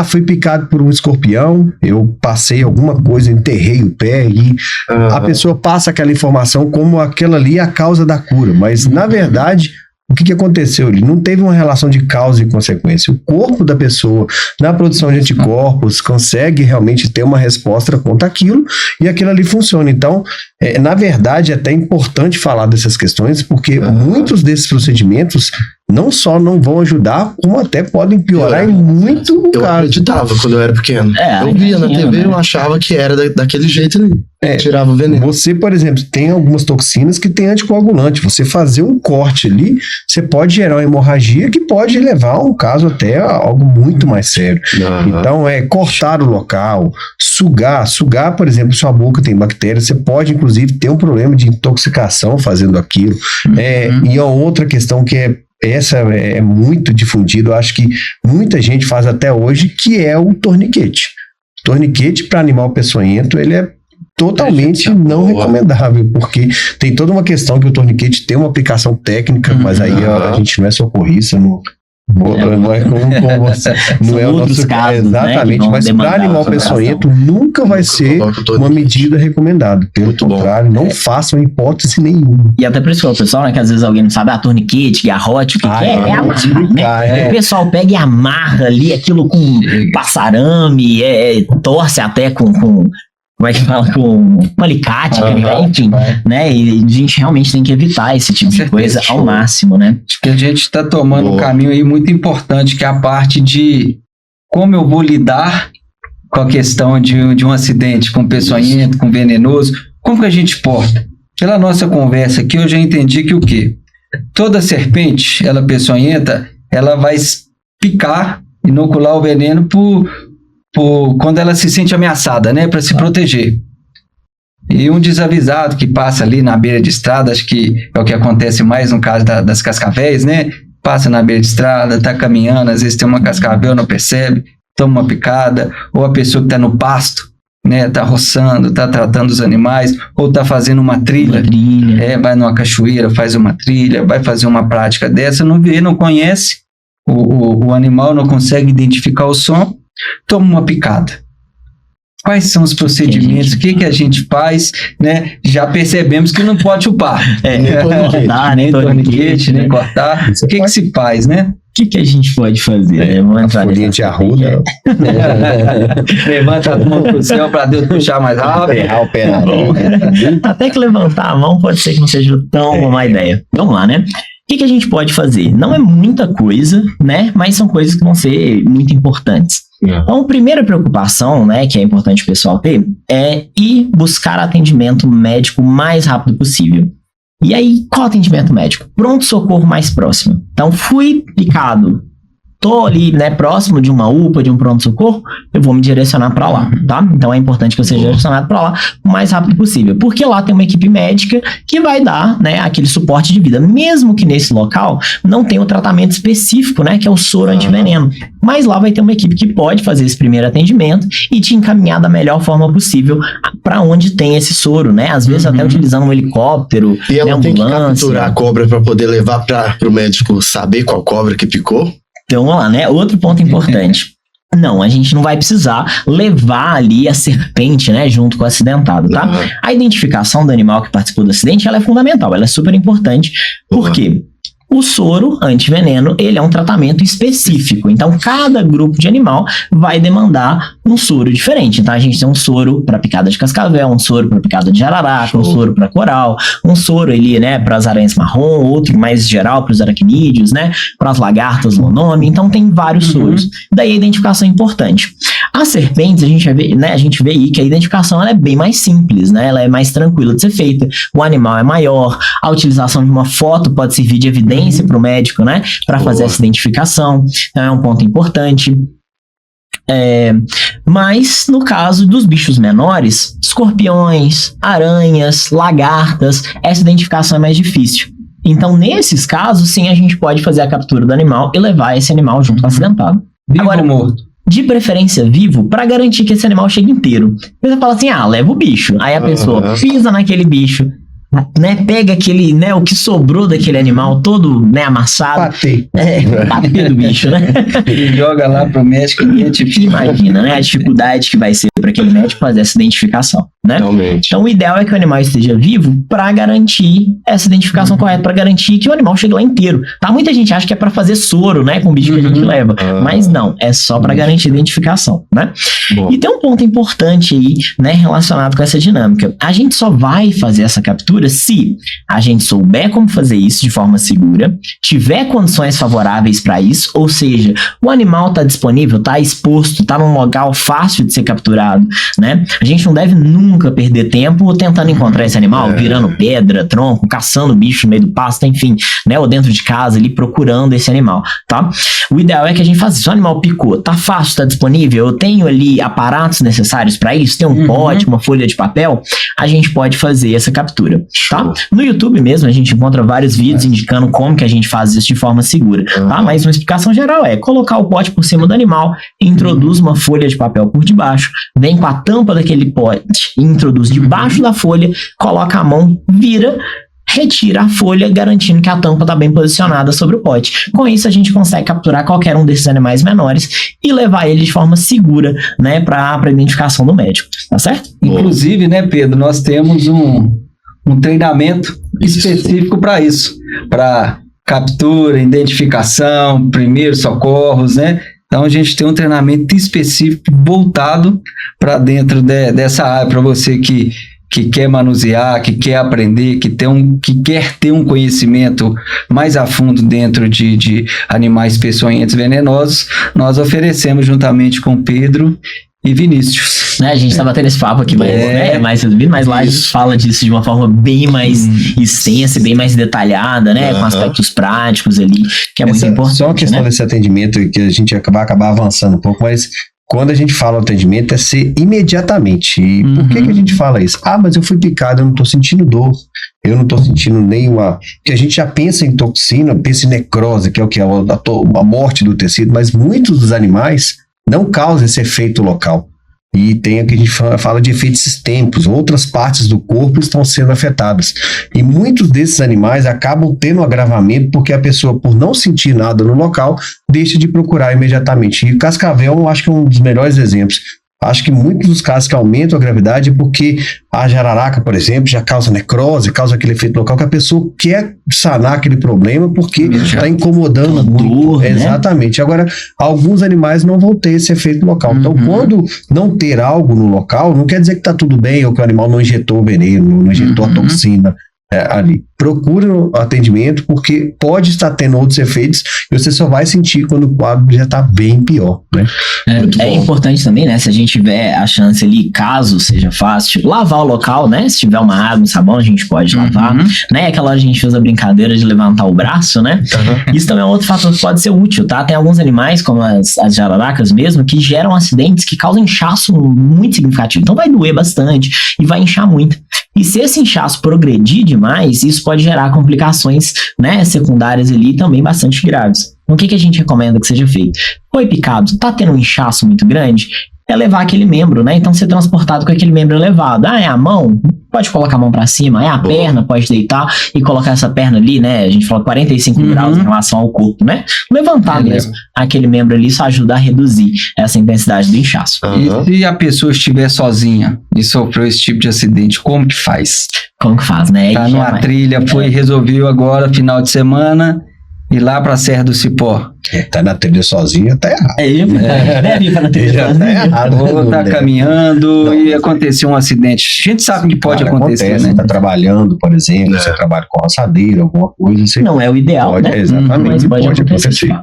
fui picado por um escorpião, eu passei alguma coisa, enterrei o pé e a pessoa passa aquela informação como aquela ali é a causa da cura. Mas, na verdade, o que aconteceu ali? Não teve uma relação de causa e consequência. O corpo da pessoa, na produção de anticorpos, consegue realmente ter uma resposta contra aquilo e aquilo ali funciona. Então, na verdade, é até importante falar dessas questões, porque muitos desses procedimentos não só não vão ajudar, como até podem piorar em muito lugar. Eu acreditava quando eu era pequeno. Eu via na TV, eu achava que era daquele jeito ali. Tirava o veneno. Você, por exemplo, tem algumas toxinas que tem anticoagulante. Você fazer um corte ali, você pode gerar uma hemorragia que pode levar a um caso até a algo muito mais sério. Então, cortar o local, sugar, por exemplo, sua boca tem bactérias, você pode, inclusive, ter um problema de intoxicação fazendo aquilo. E a outra questão que essa é muito difundida, eu acho que muita gente faz até hoje, que é o torniquete. Torniquete para animal peçonhento, ele é totalmente não recomendável, porque tem toda uma questão que o torniquete tem uma aplicação técnica, mas aí a gente não é socorrista, não é como você. Não é o nosso caso. Exatamente, mas para animal peçonhento nunca vai ser uma medida recomendada. Pelo contrário, não façam hipótese nenhuma. E até por isso que o pessoal, né, que às vezes alguém não sabe, torniquete, garrote, o que é amarrar, né? O pessoal pega e amarra ali aquilo com passarame, torce até com como é que fala, com alicate, enfim, né? E a gente realmente tem que evitar esse tipo de coisa ao máximo, né? Acho que a gente está tomando um caminho aí muito importante, que é a parte de como eu vou lidar com a questão de um acidente com peçonhento, com venenoso, como que a gente porta? Pela nossa conversa aqui, eu já entendi que o quê? Toda serpente, ela peçonhenta, ela vai picar, inocular o veneno quando ela se sente ameaçada, né, para se proteger. E um desavisado que passa ali na beira de estrada, acho que é o que acontece mais no caso das cascavéis, né, passa na beira de estrada, tá caminhando, às vezes tem uma cascavel, não percebe, toma uma picada, ou a pessoa que está no pasto, né, tá roçando, tá tratando os animais, ou tá fazendo uma trilha. Vai numa cachoeira, faz uma trilha, vai fazer uma prática dessa, não vê, não conhece, o animal não consegue identificar o som, toma uma picada. Quais são os procedimentos? O que a gente faz, né? Já percebemos que não pode chupar. Nem torniquete, nem cortar. O que se faz, né? O que a gente pode fazer? A folhinha de arruda. Levanta a mão pro céu para Deus puxar mais rápido. Ferrar o pé na mão. Até que levantar a mão pode ser que não seja tão uma má ideia. Vamos lá, né? O que a gente pode fazer? Não é muita coisa, né? Mas são coisas que vão ser muito importantes. Então, a primeira preocupação, né, que é importante o pessoal ter, é ir buscar atendimento médico o mais rápido possível. E aí, qual atendimento médico? Pronto-socorro mais próximo. Então, fui picado, tô ali, né, próximo de uma UPA, de um pronto-socorro, eu vou me direcionar para lá, tá? Então, é importante que eu seja direcionado para lá o mais rápido possível, porque lá tem uma equipe médica que vai dar, né, aquele suporte de vida, mesmo que nesse local não tenha o tratamento específico, né, que é o soro antiveneno, mas lá vai ter uma equipe que pode fazer esse primeiro atendimento e te encaminhar da melhor forma possível para onde tem esse soro, né? Às vezes até utilizando um helicóptero, e ela né, tem que capturar a cobra para poder levar para o médico saber qual cobra que picou. Então, vamos lá, né? Outro ponto importante. Não, a gente não vai precisar levar ali a serpente, né, junto com o acidentado, tá? Uhum. A identificação do animal que participou do acidente, ela é fundamental, ela é super importante, porque o soro antiveneno, ele é um tratamento específico. Então, cada grupo de animal vai demandar um soro diferente. Então, a gente tem um soro para picada de cascavel, um soro para picada de jararaca, um soro para coral, um soro ali, né, para as aranhas marrom, outro mais geral para os aracnídeos, né, para as lagartas monome. Então, tem vários soros. Daí, a identificação é importante. As serpentes, a gente vê aí que a identificação ela é bem mais simples, né? Ela é mais tranquila de ser feita. O animal é maior, a utilização de uma foto pode servir de evidência para o médico, né? Para fazer essa identificação. Então, é um ponto importante. Mas no caso dos bichos menores, escorpiões, aranhas, lagartas, essa identificação é mais difícil. Então, nesses casos, sim, a gente pode fazer a captura do animal e levar esse animal junto com o acidentado. Vivo Agora, ou morto? De preferência vivo, para garantir que esse animal chegue inteiro. Você fala assim, leva o bicho. Aí a pessoa pisa naquele bicho, né, pega aquele, né, o que sobrou daquele animal todo, né, amassado. Bater do bicho, né? E joga lá pro médico e imagina, né, a dificuldade que vai ser para aquele médico fazer essa identificação, né? Realmente. Então o ideal é que o animal esteja vivo para garantir essa identificação correta, para garantir que o animal chegue lá inteiro. Tá? Muita gente acha que é para fazer soro, né, com o bicho que a gente leva, mas não, é só para garantir a identificação, né? Bom. E tem um ponto importante aí, né, relacionado com essa dinâmica. A gente só vai fazer essa captura se a gente souber como fazer isso de forma segura, tiver condições favoráveis para isso, ou seja, o animal está disponível, está exposto, está num local fácil de ser capturado, né? A gente não deve nunca perder tempo tentando encontrar esse animal, virando pedra, tronco, caçando bicho no meio do pasto, enfim, né? Ou dentro de casa ali procurando esse animal, tá? O ideal é que a gente faça isso. O animal picou, tá fácil, tá disponível, eu tenho ali aparatos necessários para isso, tem um pote, uma folha de papel, a gente pode fazer essa captura, tá? No YouTube mesmo a gente encontra vários vídeos indicando como que a gente faz isso de forma segura, tá? Mas uma explicação geral é colocar o pote por cima do animal, introduz uma folha de papel por debaixo, vem com a tampa daquele pote, introduz debaixo da folha, coloca a mão, vira, retira a folha, garantindo que a tampa está bem posicionada sobre o pote. Com isso, a gente consegue capturar qualquer um desses animais menores e levar ele de forma segura, né, para a identificação do médico, tá certo? Inclusive, né, Pedro, nós temos um treinamento específico para isso, para captura, identificação, primeiros socorros, né? Então a gente tem um treinamento específico voltado para dentro dessa área, para você que quer manusear, que quer aprender, que quer ter um conhecimento mais a fundo dentro de animais peçonhentos venenosos. Nós oferecemos juntamente com Pedro e Vinícius. Né, a gente tá batendo esse papo aqui, mas lá a gente fala disso de uma forma bem mais extensa, bem mais detalhada, né? Com aspectos práticos ali, que é muito importante. Só uma questão desse atendimento que a gente vai acabar avançando um pouco, mas quando a gente fala o atendimento é ser imediatamente. E por que a gente fala isso? Mas eu fui picado, eu não tô sentindo dor, eu não tô sentindo nenhuma... Porque a gente já pensa em toxina, pensa em necrose, que é o que é a morte do tecido, mas muitos dos animais não causam esse efeito local. E tem o que a gente fala de efeitos sistêmicos, outras partes do corpo estão sendo afetadas. E muitos desses animais acabam tendo agravamento porque a pessoa, por não sentir nada no local, deixa de procurar imediatamente. E o cascavel, eu acho que é um dos melhores exemplos. Acho que muitos dos casos que aumentam a gravidade é porque a jararaca, por exemplo, já causa necrose, causa aquele efeito local que a pessoa quer sanar aquele problema porque está incomodando muito. Né? Exatamente. Agora, alguns animais não vão ter esse efeito local. Então, quando não ter algo no local, não quer dizer que está tudo bem ou que o animal não injetou o veneno, não injetou a toxina ali. Procure o atendimento porque pode estar tendo outros efeitos e você só vai sentir quando o quadro já está bem pior, né? É importante também, né? Se a gente tiver a chance ali, caso seja fácil, lavar o local, né? Se tiver uma água, um sabão, a gente pode lavar, né? Aquela hora a gente fez a brincadeira de levantar o braço, né? Isso também é outro fator que pode ser útil, tá? Tem alguns animais, como as jararacas mesmo, que geram acidentes que causam inchaço muito significativo. Então vai doer bastante e vai inchar muito. E se esse inchaço progredir demais, isso pode gerar complicações, né, secundárias ali também bastante graves. Então, o que a gente recomenda que seja feito? Foi picado, tá tendo um inchaço muito grande? é levar aquele membro, né? Então ser transportado com aquele membro elevado. É a mão? Pode colocar a mão pra cima. É a perna? Pode deitar e colocar essa perna ali, né? A gente fala 45 graus em relação ao corpo, né? Levantar mesmo aquele membro ali, isso ajuda a reduzir essa intensidade do inchaço. E se a pessoa estiver sozinha e sofreu esse tipo de acidente, como que faz? Como que faz, né? Tá numa trilha, resolveu agora, final de semana, ir lá pra Serra do Cipó. Tá na trilha sozinho, tá errado. Deve ir pra trilha sozinho. Tá errado. Ou tá caminhando e aconteceu um acidente. A gente sabe que pode acontecer, acontece, né? Tá trabalhando, por exemplo, você trabalha com roçadeira, alguma coisa. Você não é o ideal, pode, né? Exatamente, Mas pode acontecer.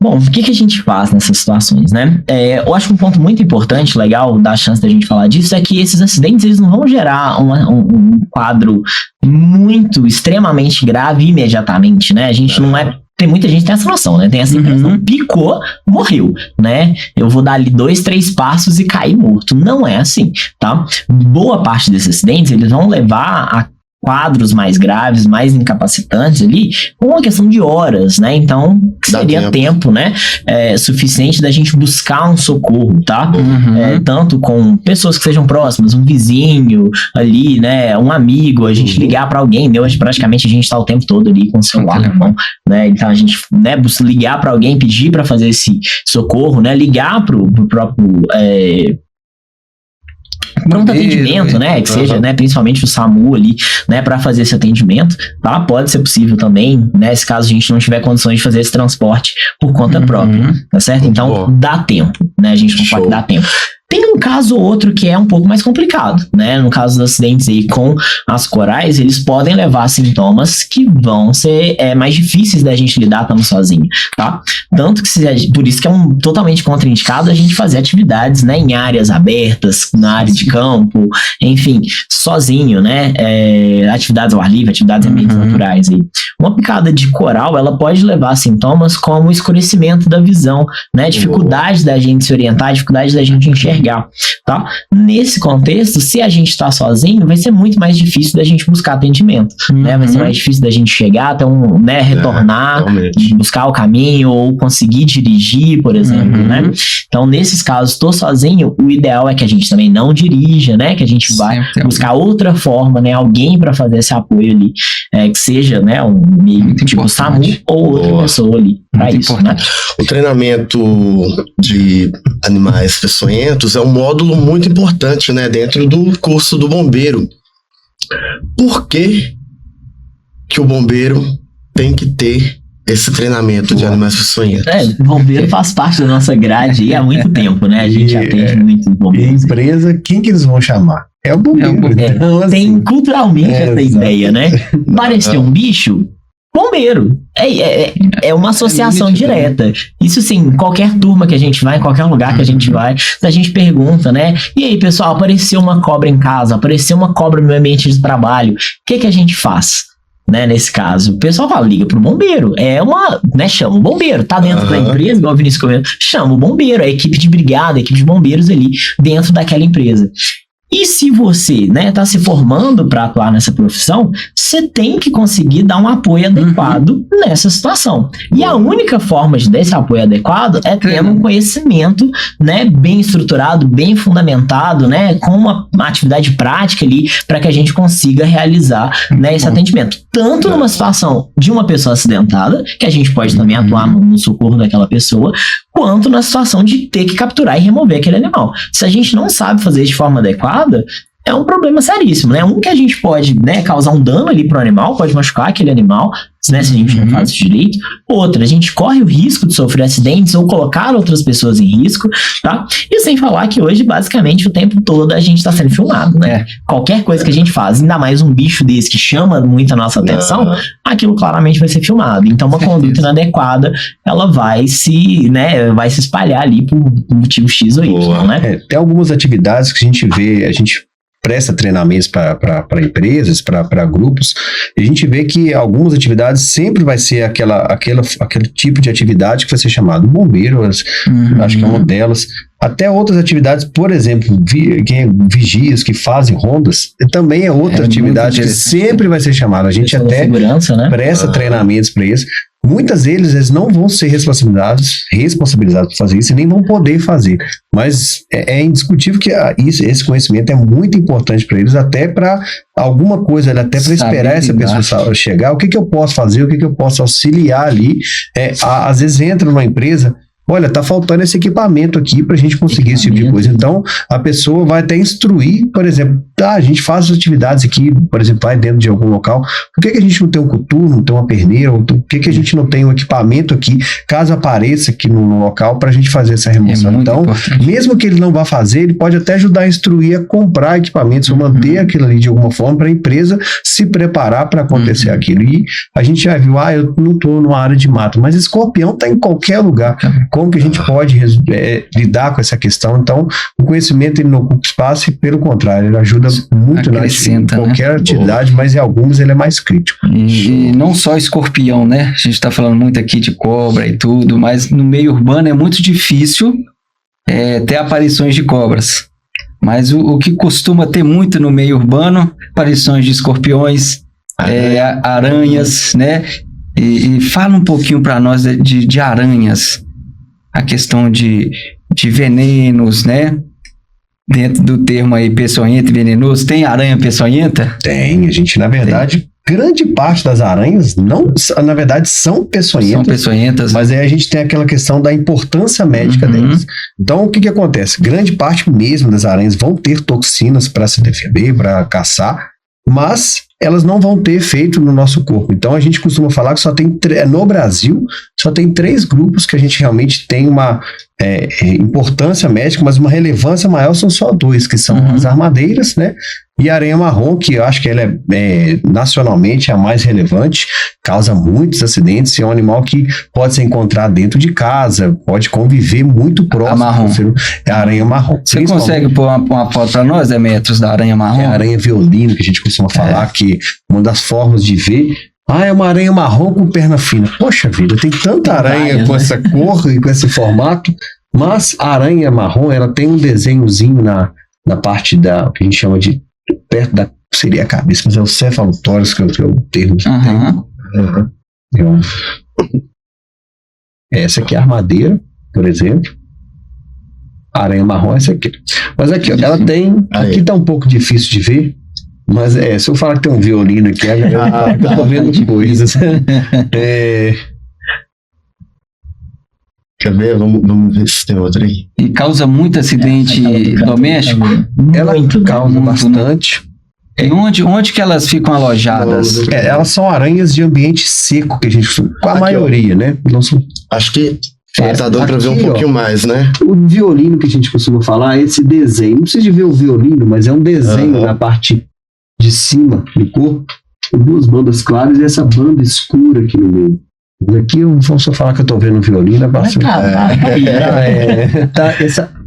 Bom, o que a gente faz nessas situações, né? Eu acho que um ponto muito importante, legal, dá a chance da gente falar disso, é que esses acidentes, eles não vão gerar um quadro muito, extremamente grave imediatamente, né? A gente não é... Tem muita gente que tem essa noção, né? Tem essa impressão, picou, morreu, né? Eu vou dar ali 2, 3 passos e cair morto. Não é assim, tá? Boa parte desses acidentes, eles vão levar a quadros mais graves, mais incapacitantes ali, com uma questão de horas, né? Então, seria tempo, né? Suficiente da gente buscar um socorro, tá? Tanto com pessoas que sejam próximas, um vizinho ali, né? Um amigo, a gente ligar para alguém, hoje praticamente a gente tá o tempo todo ali com o celular na mão, né? Então a gente, né, ligar para alguém, pedir para fazer esse socorro, né? Ligar pro próprio pronto atendimento, né, que seja, né, principalmente o SAMU ali, né, para fazer esse atendimento, tá? Pode ser possível também, né, se caso a gente não tiver condições de fazer esse transporte por conta própria, tá certo? Então, dá tempo, né, a gente não pode dar tempo. Tem um caso ou outro que é um pouco mais complicado, né? No caso dos acidentes aí com as corais, eles podem levar sintomas que vão ser mais difíceis da gente lidar estando sozinho, tá? Tanto que por isso que é totalmente contraindicado a gente fazer atividades, né, em áreas abertas, na área de campo, enfim, sozinho, né? Atividades ao ar livre, atividades em ambientes naturais. E uma picada de coral, ela pode levar a sintomas como escurecimento da visão, né? Dificuldade da gente se orientar, dificuldade da gente enxergar, tá? Nesse contexto, se a gente está sozinho, vai ser muito mais difícil da gente buscar atendimento, né? Vai ser mais difícil da gente chegar até né, retornar, buscar o caminho ou conseguir dirigir, por exemplo, né? Então, nesses casos, estou sozinho, o ideal é que a gente também não dirija, né? Que a gente vai buscar outra forma, né? Alguém para fazer esse apoio ali, que seja, né, um meio tipo SAMU ou outra pessoa ali para isso, né? O treinamento de animais peçonhentos é um módulo muito importante, né, dentro do curso do bombeiro. Por que o bombeiro tem que ter esse treinamento de animais peçonhentos? Bombeiro faz parte da nossa grade aí há muito tempo, né? A gente atende muito bombeiros. E empresa, quem que eles vão chamar? É o bombeiro. Então, assim, tem culturalmente essa ideia, né? Parecer um bicho, bombeiro. É uma associação direta. Isso sim, qualquer turma que a gente vai, em qualquer lugar que a gente vai, a gente pergunta, né? E aí, pessoal, apareceu uma cobra em casa, apareceu uma cobra no meu ambiente de trabalho, o que a gente faz? Né, nesse caso, o pessoal fala, liga pro bombeiro, né, chama o bombeiro, tá dentro da empresa, igual o Vinícius comentou, chama o bombeiro, a equipe de brigada, a equipe de bombeiros ali dentro daquela empresa. E se você, né, tá se formando para atuar nessa profissão, você tem que conseguir dar um apoio adequado nessa situação. E a única forma de dar esse apoio adequado é tendo um conhecimento, né, bem estruturado, bem fundamentado, né, com uma atividade prática ali para que a gente consiga realizar, né, esse atendimento. Tanto numa situação de uma pessoa acidentada, que a gente pode também atuar no socorro daquela pessoa, quanto na situação de ter que capturar e remover aquele animal. Se a gente não sabe fazer isso de forma adequada, é um problema seríssimo, né? Um que a gente pode, né, causar um dano ali pro animal, pode machucar aquele animal, né, se a gente não faz isso direito. Outra, a gente corre o risco de sofrer acidentes ou colocar outras pessoas em risco, tá? E sem falar que hoje, basicamente, o tempo todo a gente tá sendo filmado, né? Qualquer coisa que a gente faz, ainda mais um bicho desse que chama muito a nossa atenção, aquilo claramente vai ser filmado. Então, uma conduta inadequada, ela vai se espalhar ali por motivo X ou Y, né? Tem algumas atividades que a gente vê, a gente presta treinamentos para empresas, para grupos, e a gente vê que algumas atividades sempre vai ser aquele tipo de atividade que vai ser chamado bombeiro, acho que é uma delas. Até outras atividades, por exemplo, vigias que fazem rondas, também é outra atividade que sempre vai ser chamada. A gente até segurança, né? presta treinamentos para isso. Muitas vezes eles não vão ser responsabilizados por fazer isso e nem vão poder fazer. Mas é indiscutível que esse conhecimento é muito importante para eles, até para alguma coisa, até para esperar essa pessoa chegar. O que eu posso fazer, o que eu posso auxiliar ali. Às vezes entra numa empresa, olha, tá faltando esse equipamento aqui pra gente conseguir esse tipo de coisa. Então, a pessoa vai até instruir, por exemplo, a gente faz as atividades aqui, por exemplo, vai dentro de algum local, por que a gente não tem um coturno, não tem uma perneira, ou por que a gente não tem um equipamento aqui, caso apareça aqui no local, pra gente fazer essa remoção. Então, importante. Mesmo que ele não vá fazer, ele pode até ajudar a instruir a comprar equipamentos, ou manter aquilo ali de alguma forma, para a empresa se preparar para acontecer aquilo. E a gente já viu, eu não tô numa área de mato, mas escorpião tá em qualquer lugar. Como que a gente pode lidar com essa questão? Então, o conhecimento ele não ocupa espaço e, pelo contrário, ele ajuda muito em qualquer atividade, mas em algumas ele é mais crítico. E não só escorpião, né? A gente está falando muito aqui de cobra e tudo, mas no meio urbano é muito difícil ter aparições de cobras. Mas o que costuma ter muito no meio urbano, aparições de escorpiões, aranhas, né? E fala um pouquinho para nós de aranhas. A questão de venenos, né? Dentro do termo aí, peçonhento e venenoso, tem aranha peçonhenta? Tem, a gente, na verdade, grande parte das aranhas, na verdade, são peçonhentas. São peçonhentas. Mas aí a gente tem aquela questão da importância médica delas. Então, o que acontece? Grande parte mesmo das aranhas vão ter toxinas para se defender, para caçar, mas elas não vão ter efeito no nosso corpo. Então, a gente costuma falar que só tem, no Brasil, só tem 3 grupos que a gente realmente tem uma importância médica, mas uma relevância maior são só 2, que são as armadeiras, né? E a aranha marrom, que eu acho que ela é nacionalmente a mais relevante, causa muitos acidentes, e é um animal que pode ser encontrado dentro de casa, pode conviver muito próximo. A marrom. É a aranha marrom. Você consegue pôr uma foto para nós, Demetrios, da aranha marrom? É a aranha violino, que a gente costuma falar, que uma das formas de ver... é uma aranha marrom com perna fina. Poxa vida, tem tanta aranha com essa cor e com esse formato, mas a aranha marrom, ela tem um desenhozinho na parte que a gente chama de perto da, seria a cabeça, mas é o cefalotórax, que é o termo que tem. Essa aqui é a armadeira, por exemplo. A aranha marrom é essa aqui. Mas aqui, ó, ela tem, aqui tá um pouco difícil de ver, mas se eu falar que tem um violino aqui, eu tô vendo coisas. Quer ver? Vamos ver se tem outra aí. E causa muito acidente doméstico? Ela causa bastante. E onde que elas ficam alojadas? Elas são aranhas de ambiente seco, que a gente com a maioria, né? Não são... Acho que tá dando pra ver um pouquinho mais, né? O violino que a gente costuma falar, esse desenho, não precisa de ver o violino, mas é um desenho na parte de cima do corpo, com 2 bandas claras e essa banda escura aqui no meio. Aqui eu vou só falar que eu tô vendo o violino,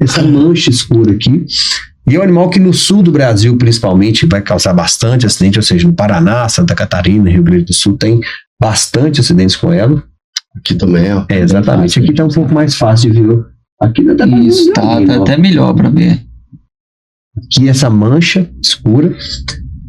essa mancha escura aqui. E é um animal que no sul do Brasil, principalmente, vai causar bastante acidente, ou seja, no Paraná, Santa Catarina, Rio Grande do Sul, tem bastante acidentes com ela. Aqui também, ó. Exatamente, aqui tá um pouco mais fácil de ver. Aqui não dá pra ver. Isso, tá até melhor pra ver. Aqui essa mancha escura.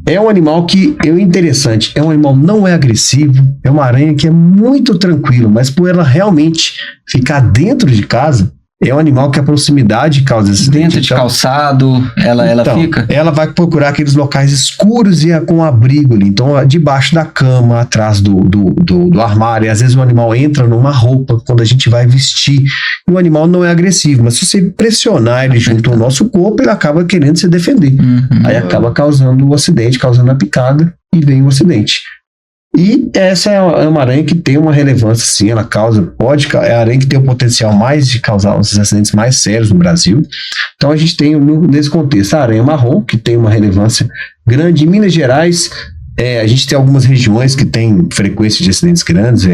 É um animal que é interessante, é um animal não é agressivo, é uma aranha que é muito tranquilo, mas por ela realmente ficar dentro de casa, é um animal que a proximidade causa acidente. Dentro de calçado, ela fica? Ela vai procurar aqueles locais escuros e com abrigo ali. Então, debaixo da cama, atrás do armário. E às vezes o animal entra numa roupa quando a gente vai vestir. E o animal não é agressivo, mas se você pressionar ele junto ao nosso corpo, ele acaba querendo se defender. Aí acaba causando o acidente, causando a picada e vem o acidente. E essa é uma aranha que tem uma relevância, sim, ela é a aranha que tem o potencial mais de causar os acidentes mais sérios no Brasil. Então a gente tem, nesse contexto, a aranha marrom, que tem uma relevância grande. Em Minas Gerais, a gente tem algumas regiões que tem frequência de acidentes grandes,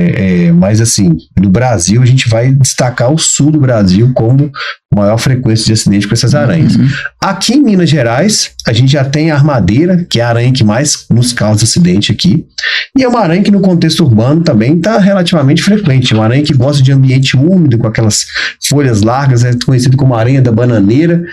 mas assim, no Brasil a gente vai destacar o sul do Brasil como maior frequência de acidente com essas aranhas. Aqui em Minas Gerais, a gente já tem a armadeira, que é a aranha que mais nos causa acidente aqui, e é uma aranha que no contexto urbano também está relativamente frequente, é uma aranha que gosta de ambiente úmido, com aquelas folhas largas, é conhecido como aranha da bananeira.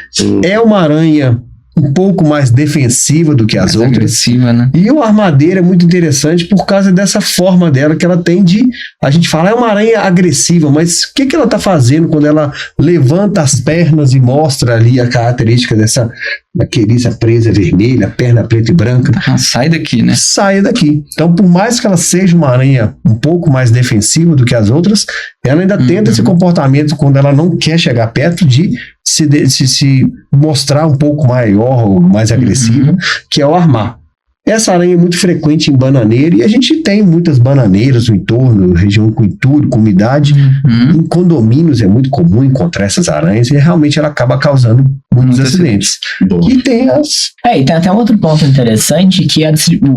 É uma aranha um pouco mais defensiva do que as outras. Agressiva, né? E o armadeira é muito interessante por causa dessa forma dela que ela tem de... A gente fala, é uma aranha agressiva, mas o que ela tá fazendo quando ela levanta as pernas e mostra ali a característica da queriça presa vermelha, perna preta e branca? Sai daqui, né? Sai daqui. Então, por mais que ela seja uma aranha um pouco mais defensiva do que as outras, ela ainda tenta esse comportamento quando ela não quer chegar perto de se mostrar um pouco maior ou mais agressiva, que é o armar. Essa aranha é muito frequente em bananeira e a gente tem muitas bananeiras no entorno, região com entulho, com umidade. Em condomínios é muito comum encontrar essas aranhas e realmente ela acaba causando muitos acidentes. E tem e tem até um outro ponto interessante, que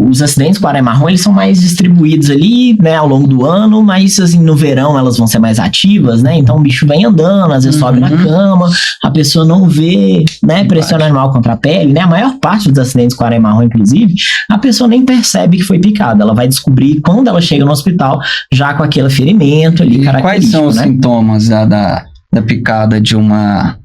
os acidentes com aranha marrom, eles são mais distribuídos ali, né, ao longo do ano, mas assim, no verão elas vão ser mais ativas, né, então o bicho vem andando, às vezes sobe na cama, a pessoa não vê, né, pressiona o animal contra a pele, né, a maior parte dos acidentes com aranha marrom, inclusive, a pessoa nem percebe que foi picada, ela vai descobrir quando ela chega no hospital, já com aquele ferimento ali característico. Quais são os sintomas da picada de uma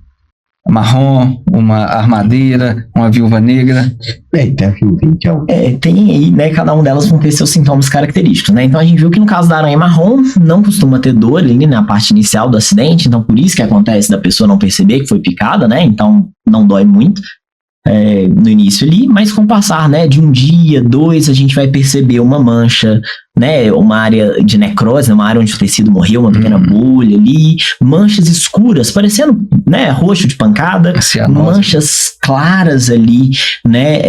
marrom, uma armadeira, uma viúva negra? Tem a viúvinha, que é o... Tem aí, né, cada um delas vão ter seus sintomas característicos, né, então a gente viu que no caso da aranha marrom, não costuma ter dor ali na parte inicial do acidente, então por isso que acontece da pessoa não perceber que foi picada, né, então não dói muito no início ali, mas com o passar, né, de um dia, 2, a gente vai perceber uma mancha, né, uma área de necrose, uma área onde o tecido morreu, uma pequena bolha ali, manchas escuras, parecendo, né, roxo de pancada, manchas claras ali, né,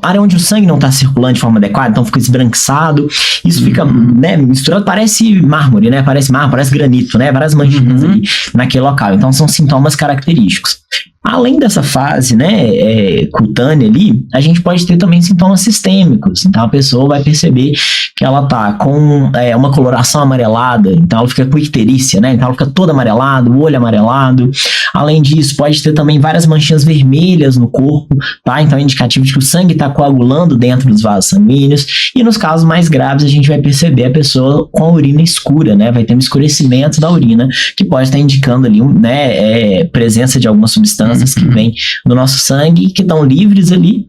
área onde o sangue não está circulando de forma adequada, então fica esbranquiçado, isso fica, né, misturado, parece mármore, né, parece granito, né, várias manchinhas ali naquele local, então são sintomas característicos. Além dessa fase, né, cutânea ali, a gente pode ter também sintomas sistêmicos, então a pessoa vai perceber que ela tá com uma coloração amarelada, então ela fica com icterícia, né, então ela fica toda amarelada, o olho amarelado. Além disso, pode ter também várias manchinhas vermelhas no corpo, tá, então é indicativo de que o sangue está coagulando dentro dos vasos sanguíneos, e nos casos mais graves a gente vai perceber a pessoa com a urina escura, né, vai ter um escurecimento da urina, que pode estar indicando ali, né, presença de algumas substâncias que vêm do nosso sangue, que estão livres ali,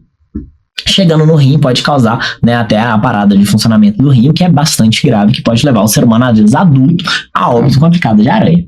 chegando no rim, pode causar, né, até a parada de funcionamento do rim, que é bastante grave, que pode levar o ser humano, às vezes adulto, a óbito com a picada de aranha.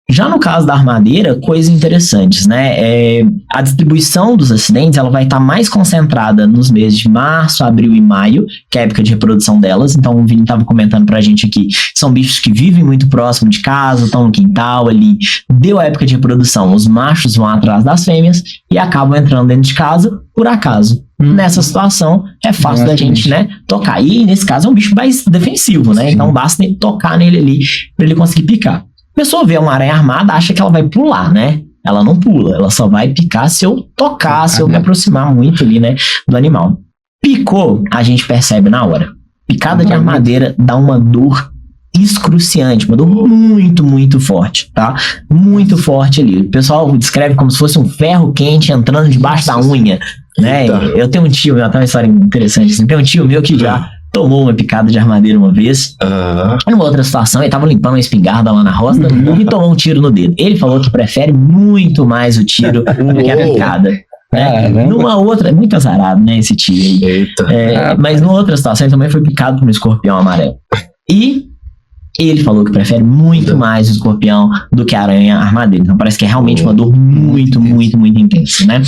Já no caso da armadeira, coisas interessantes, né? A distribuição dos acidentes, ela vai estar mais concentrada nos meses de março, abril e maio, que é a época de reprodução delas. Então, o Vini estava comentando pra gente aqui, são bichos que vivem muito próximo de casa, estão no quintal ali. Deu a época de reprodução, os machos vão atrás das fêmeas e acabam entrando dentro de casa por acaso. Nessa situação, é fácil da gente, né, tocar. E, nesse caso, é um bicho mais defensivo, né? Então, basta tocar nele ali pra ele conseguir picar. A pessoa vê uma aranha armada, acha que ela vai pular, né? Ela não pula, ela só vai picar se eu tocar, se eu me aproximar muito ali, né, do animal. Picou, a gente percebe na hora. Picada de armadeira dá uma dor excruciante, uma dor muito, muito forte, tá? Muito forte ali. O pessoal descreve como se fosse um ferro quente entrando debaixo da unha, né? Eu tenho um tio meu, até uma história interessante, assim, tem um tio meu que já tomou uma picada de armadeira uma vez. Em uma outra situação, ele tava limpando uma espingarda lá na roça e tomou um tiro no dedo. Ele falou que prefere muito mais o tiro do que a picada. Numa outra, muito azarado, né, esse tio aí. Mas numa outra situação, ele também foi picado por um escorpião amarelo. E ele falou que prefere muito mais o escorpião do que a aranha armadeira. Então parece que é realmente uma dor muito, muito, muito intensa, né?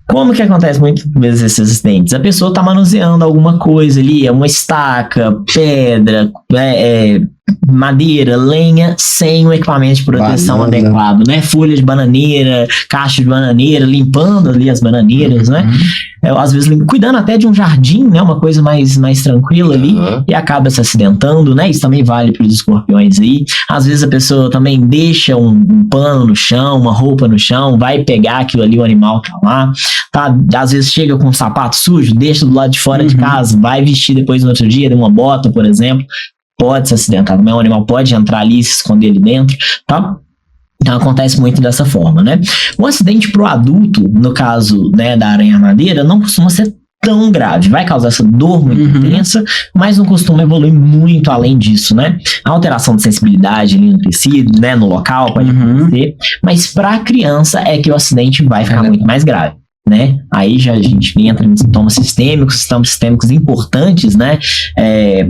Como que acontece muitas vezes esses acidentes? A pessoa tá manuseando alguma coisa ali, uma estaca, pedra, madeira, lenha, sem o equipamento de proteção adequado, né? Folha de bananeira, caixa de bananeira, limpando ali as bananeiras, né? Às vezes cuidando até de um jardim, né? Uma coisa mais tranquila ali, e acaba se acidentando, né? Isso também vale para os escorpiões aí. Às vezes a pessoa também deixa um pano no chão, uma roupa no chão, vai pegar aquilo ali, o animal tá lá, tá? Às vezes chega com um sapato sujo, deixa do lado de fora de casa, vai vestir depois no outro dia, de uma bota, por exemplo, pode se acidentar, o animal pode entrar ali e se esconder ali dentro, tá? Então acontece muito dessa forma, né? Um acidente pro adulto, no caso, né, da aranha armadeira, não costuma ser tão grave, vai causar essa dor muito intensa, mas não costuma evoluir muito além disso, né? A alteração de sensibilidade ali no tecido, né, no local pode acontecer, mas para a criança é que o acidente vai ficar muito mais grave. né? Aí já a gente entra em sintomas sistêmicos importantes, né?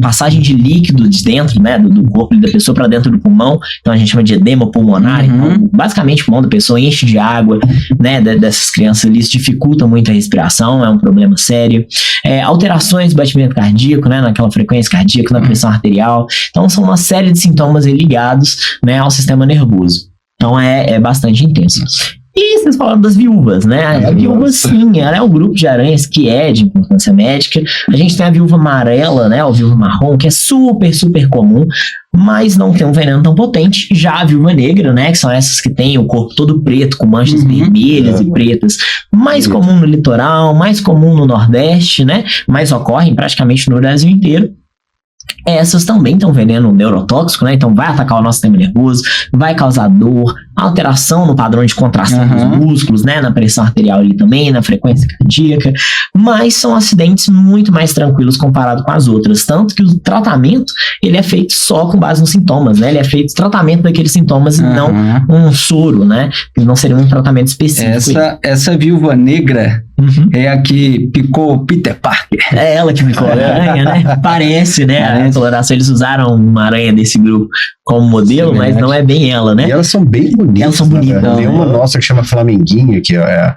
Passagem de líquido de dentro, né, do corpo da pessoa para dentro do pulmão, então a gente chama de edema pulmonar. Então, basicamente, o pulmão da pessoa enche de água, né, dessas crianças ali, isso dificulta muito a respiração, é um problema sério. Alterações do batimento cardíaco, né, naquela frequência cardíaca, na pressão arterial. Então, são uma série de sintomas aí ligados, né, ao sistema nervoso. Então, é bastante intenso. E vocês falaram das viúvas, né? A viúva, sim, ela é um grupo de aranhas que é de importância médica. A gente tem a viúva amarela, né? A viúva marrom, que é super, super comum, mas não tem um veneno tão potente. Já a viúva negra, né? Que são essas que têm o corpo todo preto, com manchas vermelhas e pretas. Mais comum no litoral, mais comum no Nordeste, né? Mas ocorrem praticamente no Brasil inteiro. Essas também têm um veneno neurotóxico, né? Então vai atacar o nosso sistema nervoso, vai causar dor, alteração no padrão de contração dos músculos, né? Na pressão arterial ali também, na frequência cardíaca. Mas são acidentes muito mais tranquilos comparado com as outras. Tanto que o tratamento, ele é feito só com base nos sintomas, né? Ele é feito tratamento daqueles sintomas e não um soro, né? Que não seria um tratamento específico. Essa viúva negra é a que picou o Peter Parker. É ela que picou a aranha, né? Parece, né? A coloração, eles usaram uma aranha desse grupo como modelo, mas não é bem ela, né? E elas são bem bonitas. Elas são bonitas. Né? Tem uma nossa que chama Flamenguinha, que é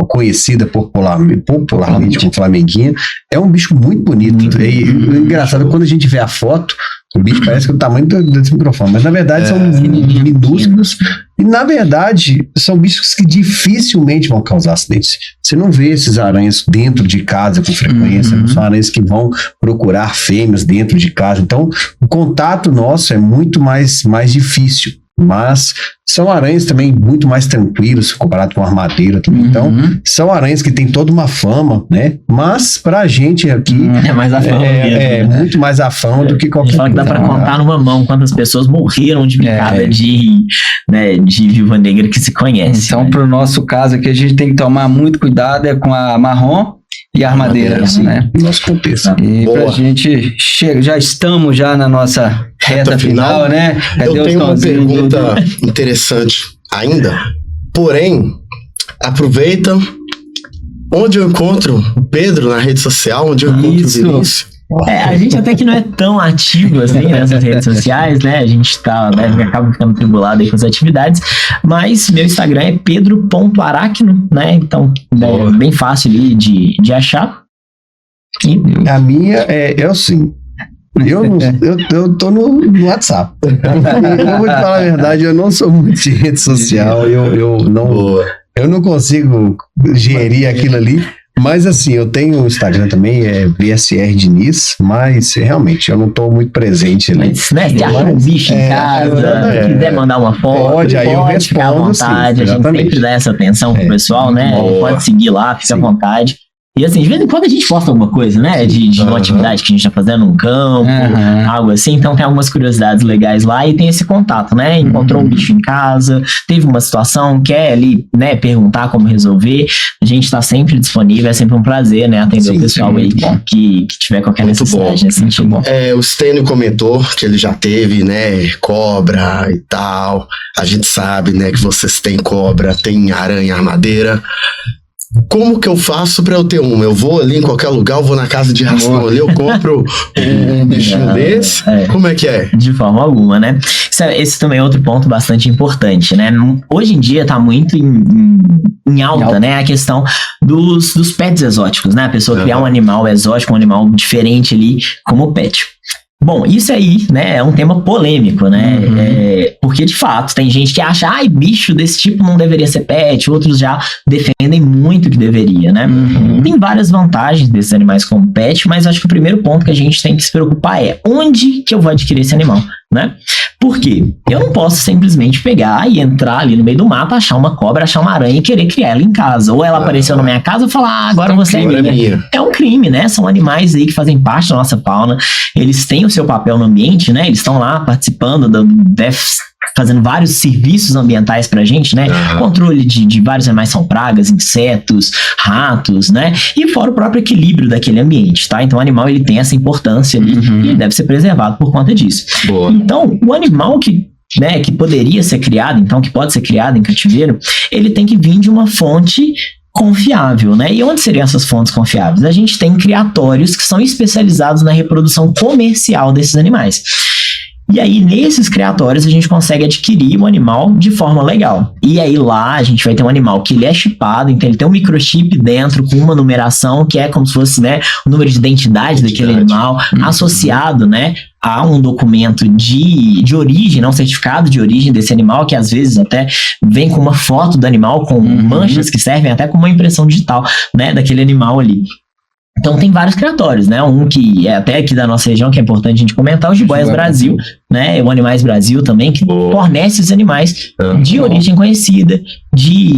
conhecida popularmente como Flamenguinha. É um bicho muito bonito. E engraçado, quando a gente vê a foto, o bicho parece que é o tamanho desse microfone, mas na verdade são minúsculos. E na verdade são bichos que dificilmente vão causar acidentes. Você não vê esses aranhas dentro de casa com frequência, são aranhas que vão procurar fêmeas dentro de casa. Então o contato nosso é muito mais difícil. Mas são aranhas também muito mais tranquilos comparado com a armadeira também. Então, são aranhas que têm toda uma fama, né? Mas pra gente aqui é mais a fama mesmo, né? muito mais a fama do que qualquer coisa. Que dá pra contar numa mão quantas pessoas morreram de picada de viúva negra que se conhece. Então, pro nosso caso aqui, a gente tem que tomar muito cuidado com a marrom e a armadeira, né? Nosso contexto. E pra gente já estamos na nossa reta final, né? Eu tenho uma pergunta interessante ainda, porém, aproveita onde eu encontro o Pedro na rede social, onde eu encontro o Vinícius. A gente até que não é tão ativo assim nessas redes sociais, né? A gente acaba ficando tribulado aí com as atividades, mas meu Instagram é pedro.aracno, né? Então é bem fácil ali de achar. A minha é assim. Eu tô no WhatsApp. Eu vou te falar a verdade, eu não sou muito de rede social, eu não consigo gerir aquilo ali. Mas assim, eu tenho o Instagram também, é VSR Diniz, mas realmente eu não tô muito presente ali. Mas, né, se achar um bicho em casa, quiser mandar uma foto, pode eu respondo, ficar à vontade, a gente sempre dá essa atenção pro pessoal, né? Pode seguir lá, fica à vontade. E assim, de vez em quando a gente posta alguma coisa, né? De uma atividade que a gente tá fazendo num campo, algo assim. Então tem algumas curiosidades legais lá e tem esse contato, né? Encontrou um bicho em casa, teve uma situação, quer ali, né, perguntar como resolver. A gente tá sempre disponível, é sempre um prazer, né? Atender o pessoal aí que tiver qualquer necessidade nesse sentido. O Stênio comentou que ele já teve, né, cobra e tal. A gente sabe, né, que vocês têm cobra, tem aranha, armadeira. Como que eu faço pra eu ter uma? Eu vou ali em qualquer lugar, eu vou na casa de ração ali, eu compro um bichinho desse? Como é que é? De forma alguma, né? Esse também é outro ponto bastante importante, né? Hoje em dia tá muito em alta, né? A questão dos pets exóticos, né? A pessoa criar um animal exótico, um animal diferente ali como pet. Bom, isso aí, né, é um tema polêmico, né, porque de fato tem gente que acha, bicho desse tipo não deveria ser pet, outros já defendem muito que deveria, né. Tem várias vantagens desses animais como pet, mas acho que o primeiro ponto que a gente tem que se preocupar é onde que eu vou adquirir esse animal, né. Por quê? Eu não posso simplesmente pegar e entrar ali no meio do mato, achar uma cobra, achar uma aranha e querer criar ela em casa. Ou ela apareceu na minha casa e falar, agora você é minha. É um crime, né? São animais aí que fazem parte da nossa fauna. Eles têm o seu papel no ambiente, né? Eles estão lá participando fazendo vários serviços ambientais pra gente, né? Controle de vários animais, são pragas, insetos, ratos, né? E fora o próprio equilíbrio daquele ambiente, tá? Então o animal, ele tem essa importância ali e ele deve ser preservado por conta disso. Boa. Então, o animal que poderia ser criado, então que pode ser criado em cativeiro, ele tem que vir de uma fonte confiável, né? E onde seriam essas fontes confiáveis? A gente tem criatórios que são especializados na reprodução comercial desses animais. E aí, nesses criatórios, a gente consegue adquirir o animal de forma legal. E aí, lá, a gente vai ter um animal que ele é chipado, então ele tem um microchip dentro com uma numeração, que é como se fosse, né, o número de identidade daquele animal, associado, né, a um documento de origem, não certificado de origem desse animal, que às vezes até vem com uma foto do animal, com manchas que servem até como uma impressão digital, né, daquele animal ali. Então tem vários criatórios, né? Um que é até aqui da nossa região, que é importante a gente comentar, o Jiboias Brasil, né? O Animais Brasil também, que fornece os animais de origem conhecida,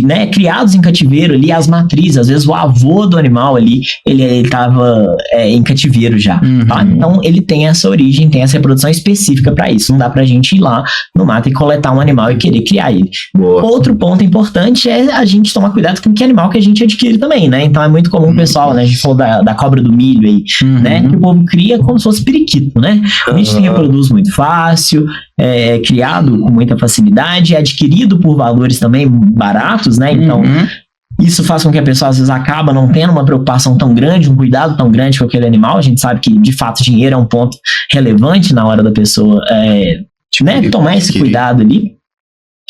né, criados em cativeiro ali, as matrizes, às vezes o avô do animal ali, ele estava em cativeiro já, tá? Então ele tem essa origem, tem essa reprodução específica para isso. Não dá pra gente ir lá no mato e coletar um animal e querer criar ele. Outro ponto importante é a gente tomar cuidado com que animal que a gente adquire também, né? Então é muito comum o pessoal, né? A gente falou da cobra do milho aí, né? Que o povo cria como se fosse periquito, né? A gente se reproduz muito fácil, é criado com muita facilidade, é adquirido por valores também baratos, né? Então, isso faz com que a pessoa às vezes acaba não tendo uma preocupação tão grande, um cuidado tão grande com aquele animal. A gente sabe que, de fato, dinheiro é um ponto relevante na hora da pessoa né, tomar esse cuidado ali.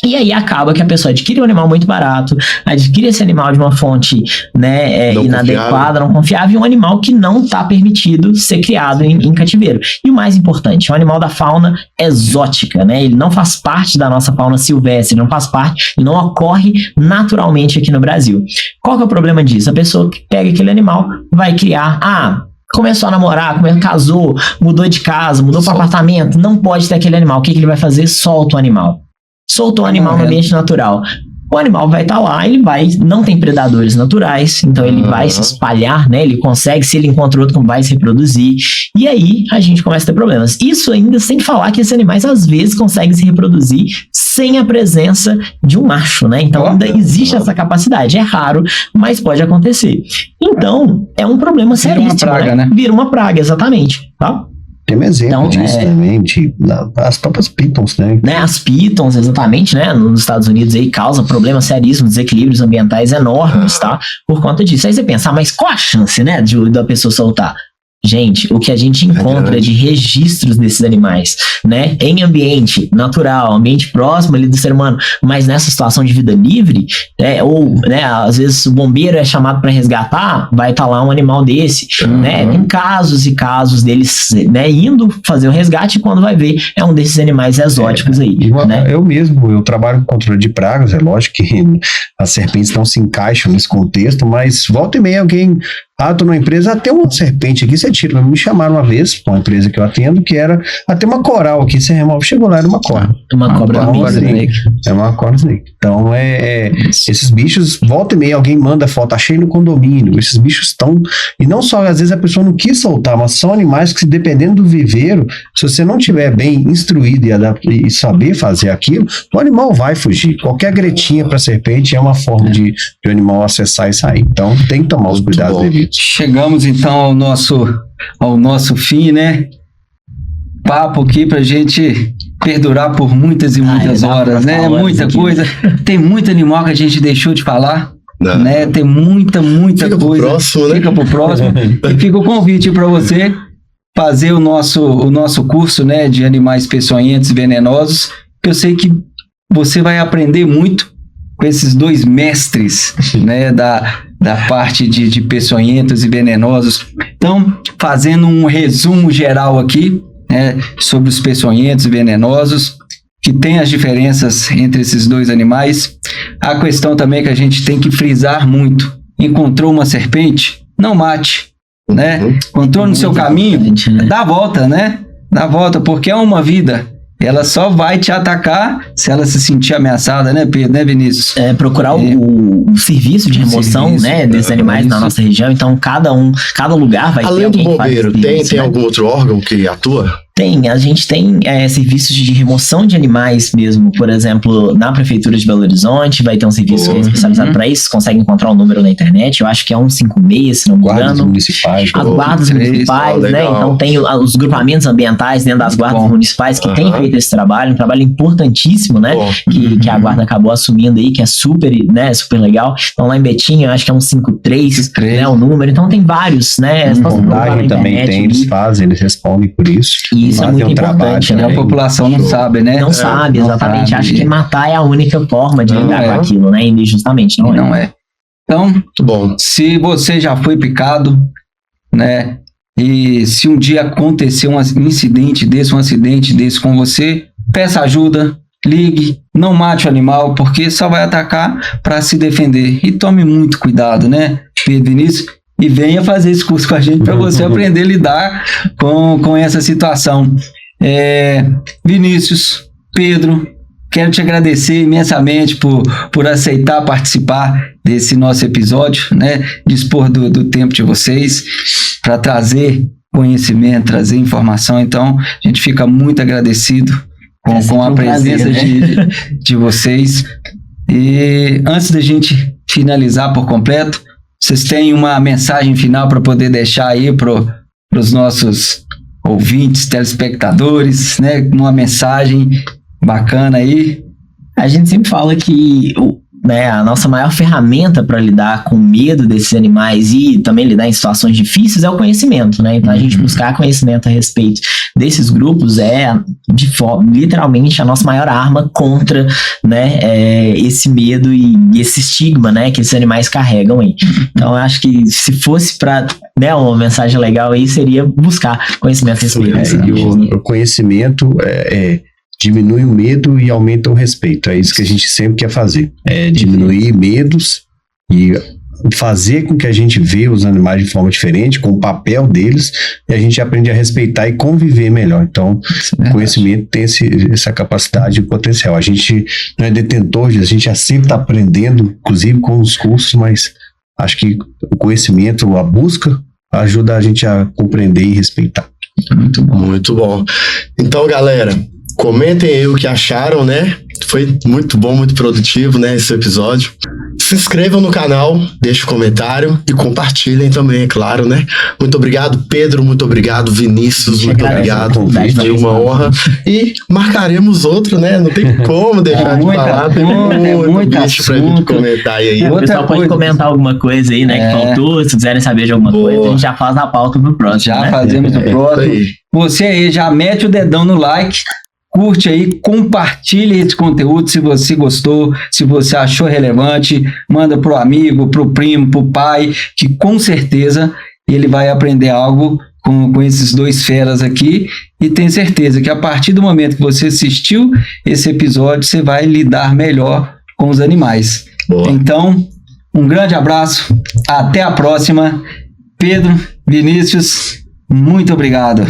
E aí acaba que a pessoa adquire um animal muito barato, adquire esse animal de uma fonte, né, inadequada, não confiável, e um animal que não está permitido ser criado em cativeiro. E o mais importante, é um animal da fauna exótica, né? Ele não faz parte da nossa fauna silvestre, não faz parte, ele não ocorre naturalmente aqui no Brasil. Qual que é o problema disso? A pessoa que pega aquele animal vai criar, começou a namorar, casou, mudou de casa, mudou para apartamento, não pode ter aquele animal. O que ele vai fazer? Solta o animal. Soltou o animal no ambiente natural. O animal vai estar lá, não tem predadores naturais, então ele vai se espalhar, né? Ele consegue, se ele encontra outro, vai se reproduzir. E aí a gente começa a ter problemas. Isso ainda sem falar que esses animais às vezes conseguem se reproduzir sem a presença de um macho, né? Então ainda existe essa capacidade. É raro, mas pode acontecer. Então, é um problema seríssimo. Vira uma praga, né? Vira uma praga, exatamente, tá? Tem um exemplo disso também, as próprias pitons, né? As pitons, exatamente, né? Nos Estados Unidos aí causa problemas seríssimos, desequilíbrios ambientais enormes, tá? Por conta disso. Aí você pensa, mas qual a chance, né, da pessoa soltar? Gente, o que a gente encontra de registros desses animais, né, em ambiente natural, ambiente próximo ali do ser humano, mas nessa situação de vida livre, ou, né, às vezes o bombeiro é chamado para resgatar, vai estar lá um animal desse, né, tem casos e casos deles, né, indo fazer o resgate e quando vai ver, é um desses animais exóticos aí, né? Eu trabalho com controle de pragas, é lógico que as serpentes não se encaixam nesse contexto, mas volta e meia alguém... tô numa empresa, tem uma serpente aqui, você tira. Me chamaram uma vez, uma empresa que eu atendo, que era até uma coral aqui, você remove, chegou lá, era uma cobra. Uma cobra snake. É uma cobra snake. Então, esses bichos, volta e meia, alguém manda foto, achei no condomínio, esses bichos estão, e não só, às vezes a pessoa não quis soltar, mas são animais que, dependendo do viveiro, se você não tiver bem instruído e saber fazer aquilo, o animal vai fugir. Qualquer gretinha para serpente é uma forma de o animal acessar e sair. Então, tem que tomar os cuidados devidos. Chegamos então ao nosso fim, né? Papo aqui pra gente perdurar por muitas e muitas horas, né? Muita coisa. Tem muito animal que a gente deixou de falar, né? Tem muita fica coisa. Pro próximo, né? Fica pro próximo. E fica o convite para você fazer o nosso curso, né, de animais peçonhentos e venenosos, que eu sei que você vai aprender muito com esses dois mestres, né, da parte de peçonhentos e venenosos. Então, fazendo um resumo geral aqui, né, sobre os peçonhentos e venenosos, que tem as diferenças entre esses dois animais. A questão também que a gente tem que frisar muito: encontrou uma serpente, não mate, né? Encontrou no seu caminho, né? Dá a volta, né? Dá a volta, porque é uma vida. Ela só vai te atacar se ela se sentir ameaçada, né, Pedro, né, Vinícius? Procurar o serviço de remoção, né, desses animais na nossa região. Então, cada lugar vai ter. Além do bombeiro, tem algum outro órgão que atua? A gente tem serviços de remoção de animais mesmo, por exemplo, na Prefeitura de Belo Horizonte, vai ter um serviço que é especializado para isso, você consegue encontrar o número na internet, eu acho que é 156, se não me Guardas engano. municipais. As guardas municipais, né? legal. Então tem os grupamentos ambientais dentro das guardas municipais que têm feito esse trabalho, um trabalho importantíssimo, né? Que a guarda acabou assumindo aí, que é super, né? Super legal. Então lá em Betim, eu acho que é 153, né? O número. Então tem vários, né? Contagem também tem, eles respondem por isso. E isso é muito importante, né? A população não sabe, né? Não sabe, exatamente. Sabe. Acha que matar é a única forma de lidar com aquilo, né? E justamente não é. Então, Muito bom. se você já foi picado, né? E se um dia acontecer um acidente desse com você, peça ajuda, ligue, não mate o animal, porque só vai atacar para se defender. E tome muito cuidado, né, Pedro Vinícius? E venha fazer esse curso com a gente para você aprender a lidar com essa situação. Vinícius, Pedro, quero te agradecer imensamente por aceitar participar desse nosso episódio, né? Dispor do tempo de vocês para trazer conhecimento, trazer informação. Então, a gente fica muito agradecido com a presença de vocês. E antes da gente finalizar por completo, vocês têm uma mensagem final para poder deixar aí para os nossos ouvintes, telespectadores, né? Uma mensagem bacana aí. A gente sempre fala que a nossa maior ferramenta para lidar com o medo desses animais e também lidar em situações difíceis é o conhecimento, né? Então a gente buscar conhecimento a respeito desses grupos literalmente a nossa maior arma contra, né, esse medo e esse estigma, né, que esses animais carregam aí. Então eu acho que se fosse para, né, uma mensagem legal aí seria buscar conhecimento a respeito. O conhecimento diminui o medo e aumenta o respeito. É isso que a gente sempre quer fazer. Diminuir medos e fazer com que a gente vê os animais de forma diferente, com o papel deles, e a gente aprende a respeitar e conviver melhor. Então, o conhecimento tem essa capacidade e potencial. A gente não é detentor, a gente sempre está aprendendo, inclusive com os cursos, mas acho que o conhecimento, a busca, ajuda a gente a compreender e respeitar. Muito bom. Muito bom. Então, galera, comentem aí o que acharam, né? Foi muito bom, muito produtivo, né, esse episódio. Se inscrevam no canal, deixem um comentário e compartilhem também, é claro, né? Muito obrigado, Pedro, muito obrigado, Vinícius, muito obrigado. Foi uma honra. E marcaremos outro, né? Não tem como deixar de falar. Tem muito bicho pra gente comentar aí. O pessoal pode comentar alguma coisa aí, né, que faltou. Se quiserem saber de alguma coisa, a gente já faz a pauta no próximo. Já fazemos no próximo. Você aí já mete o dedão no like. Curte aí, compartilhe esse conteúdo se você gostou, se você achou relevante, manda pro amigo, pro primo, pro pai, que com certeza ele vai aprender algo com esses dois feras aqui, e tenho certeza que a partir do momento que você assistiu esse episódio, você vai lidar melhor com os animais. Boa. Então, um grande abraço, até a próxima. Pedro, Vinícius, muito obrigado.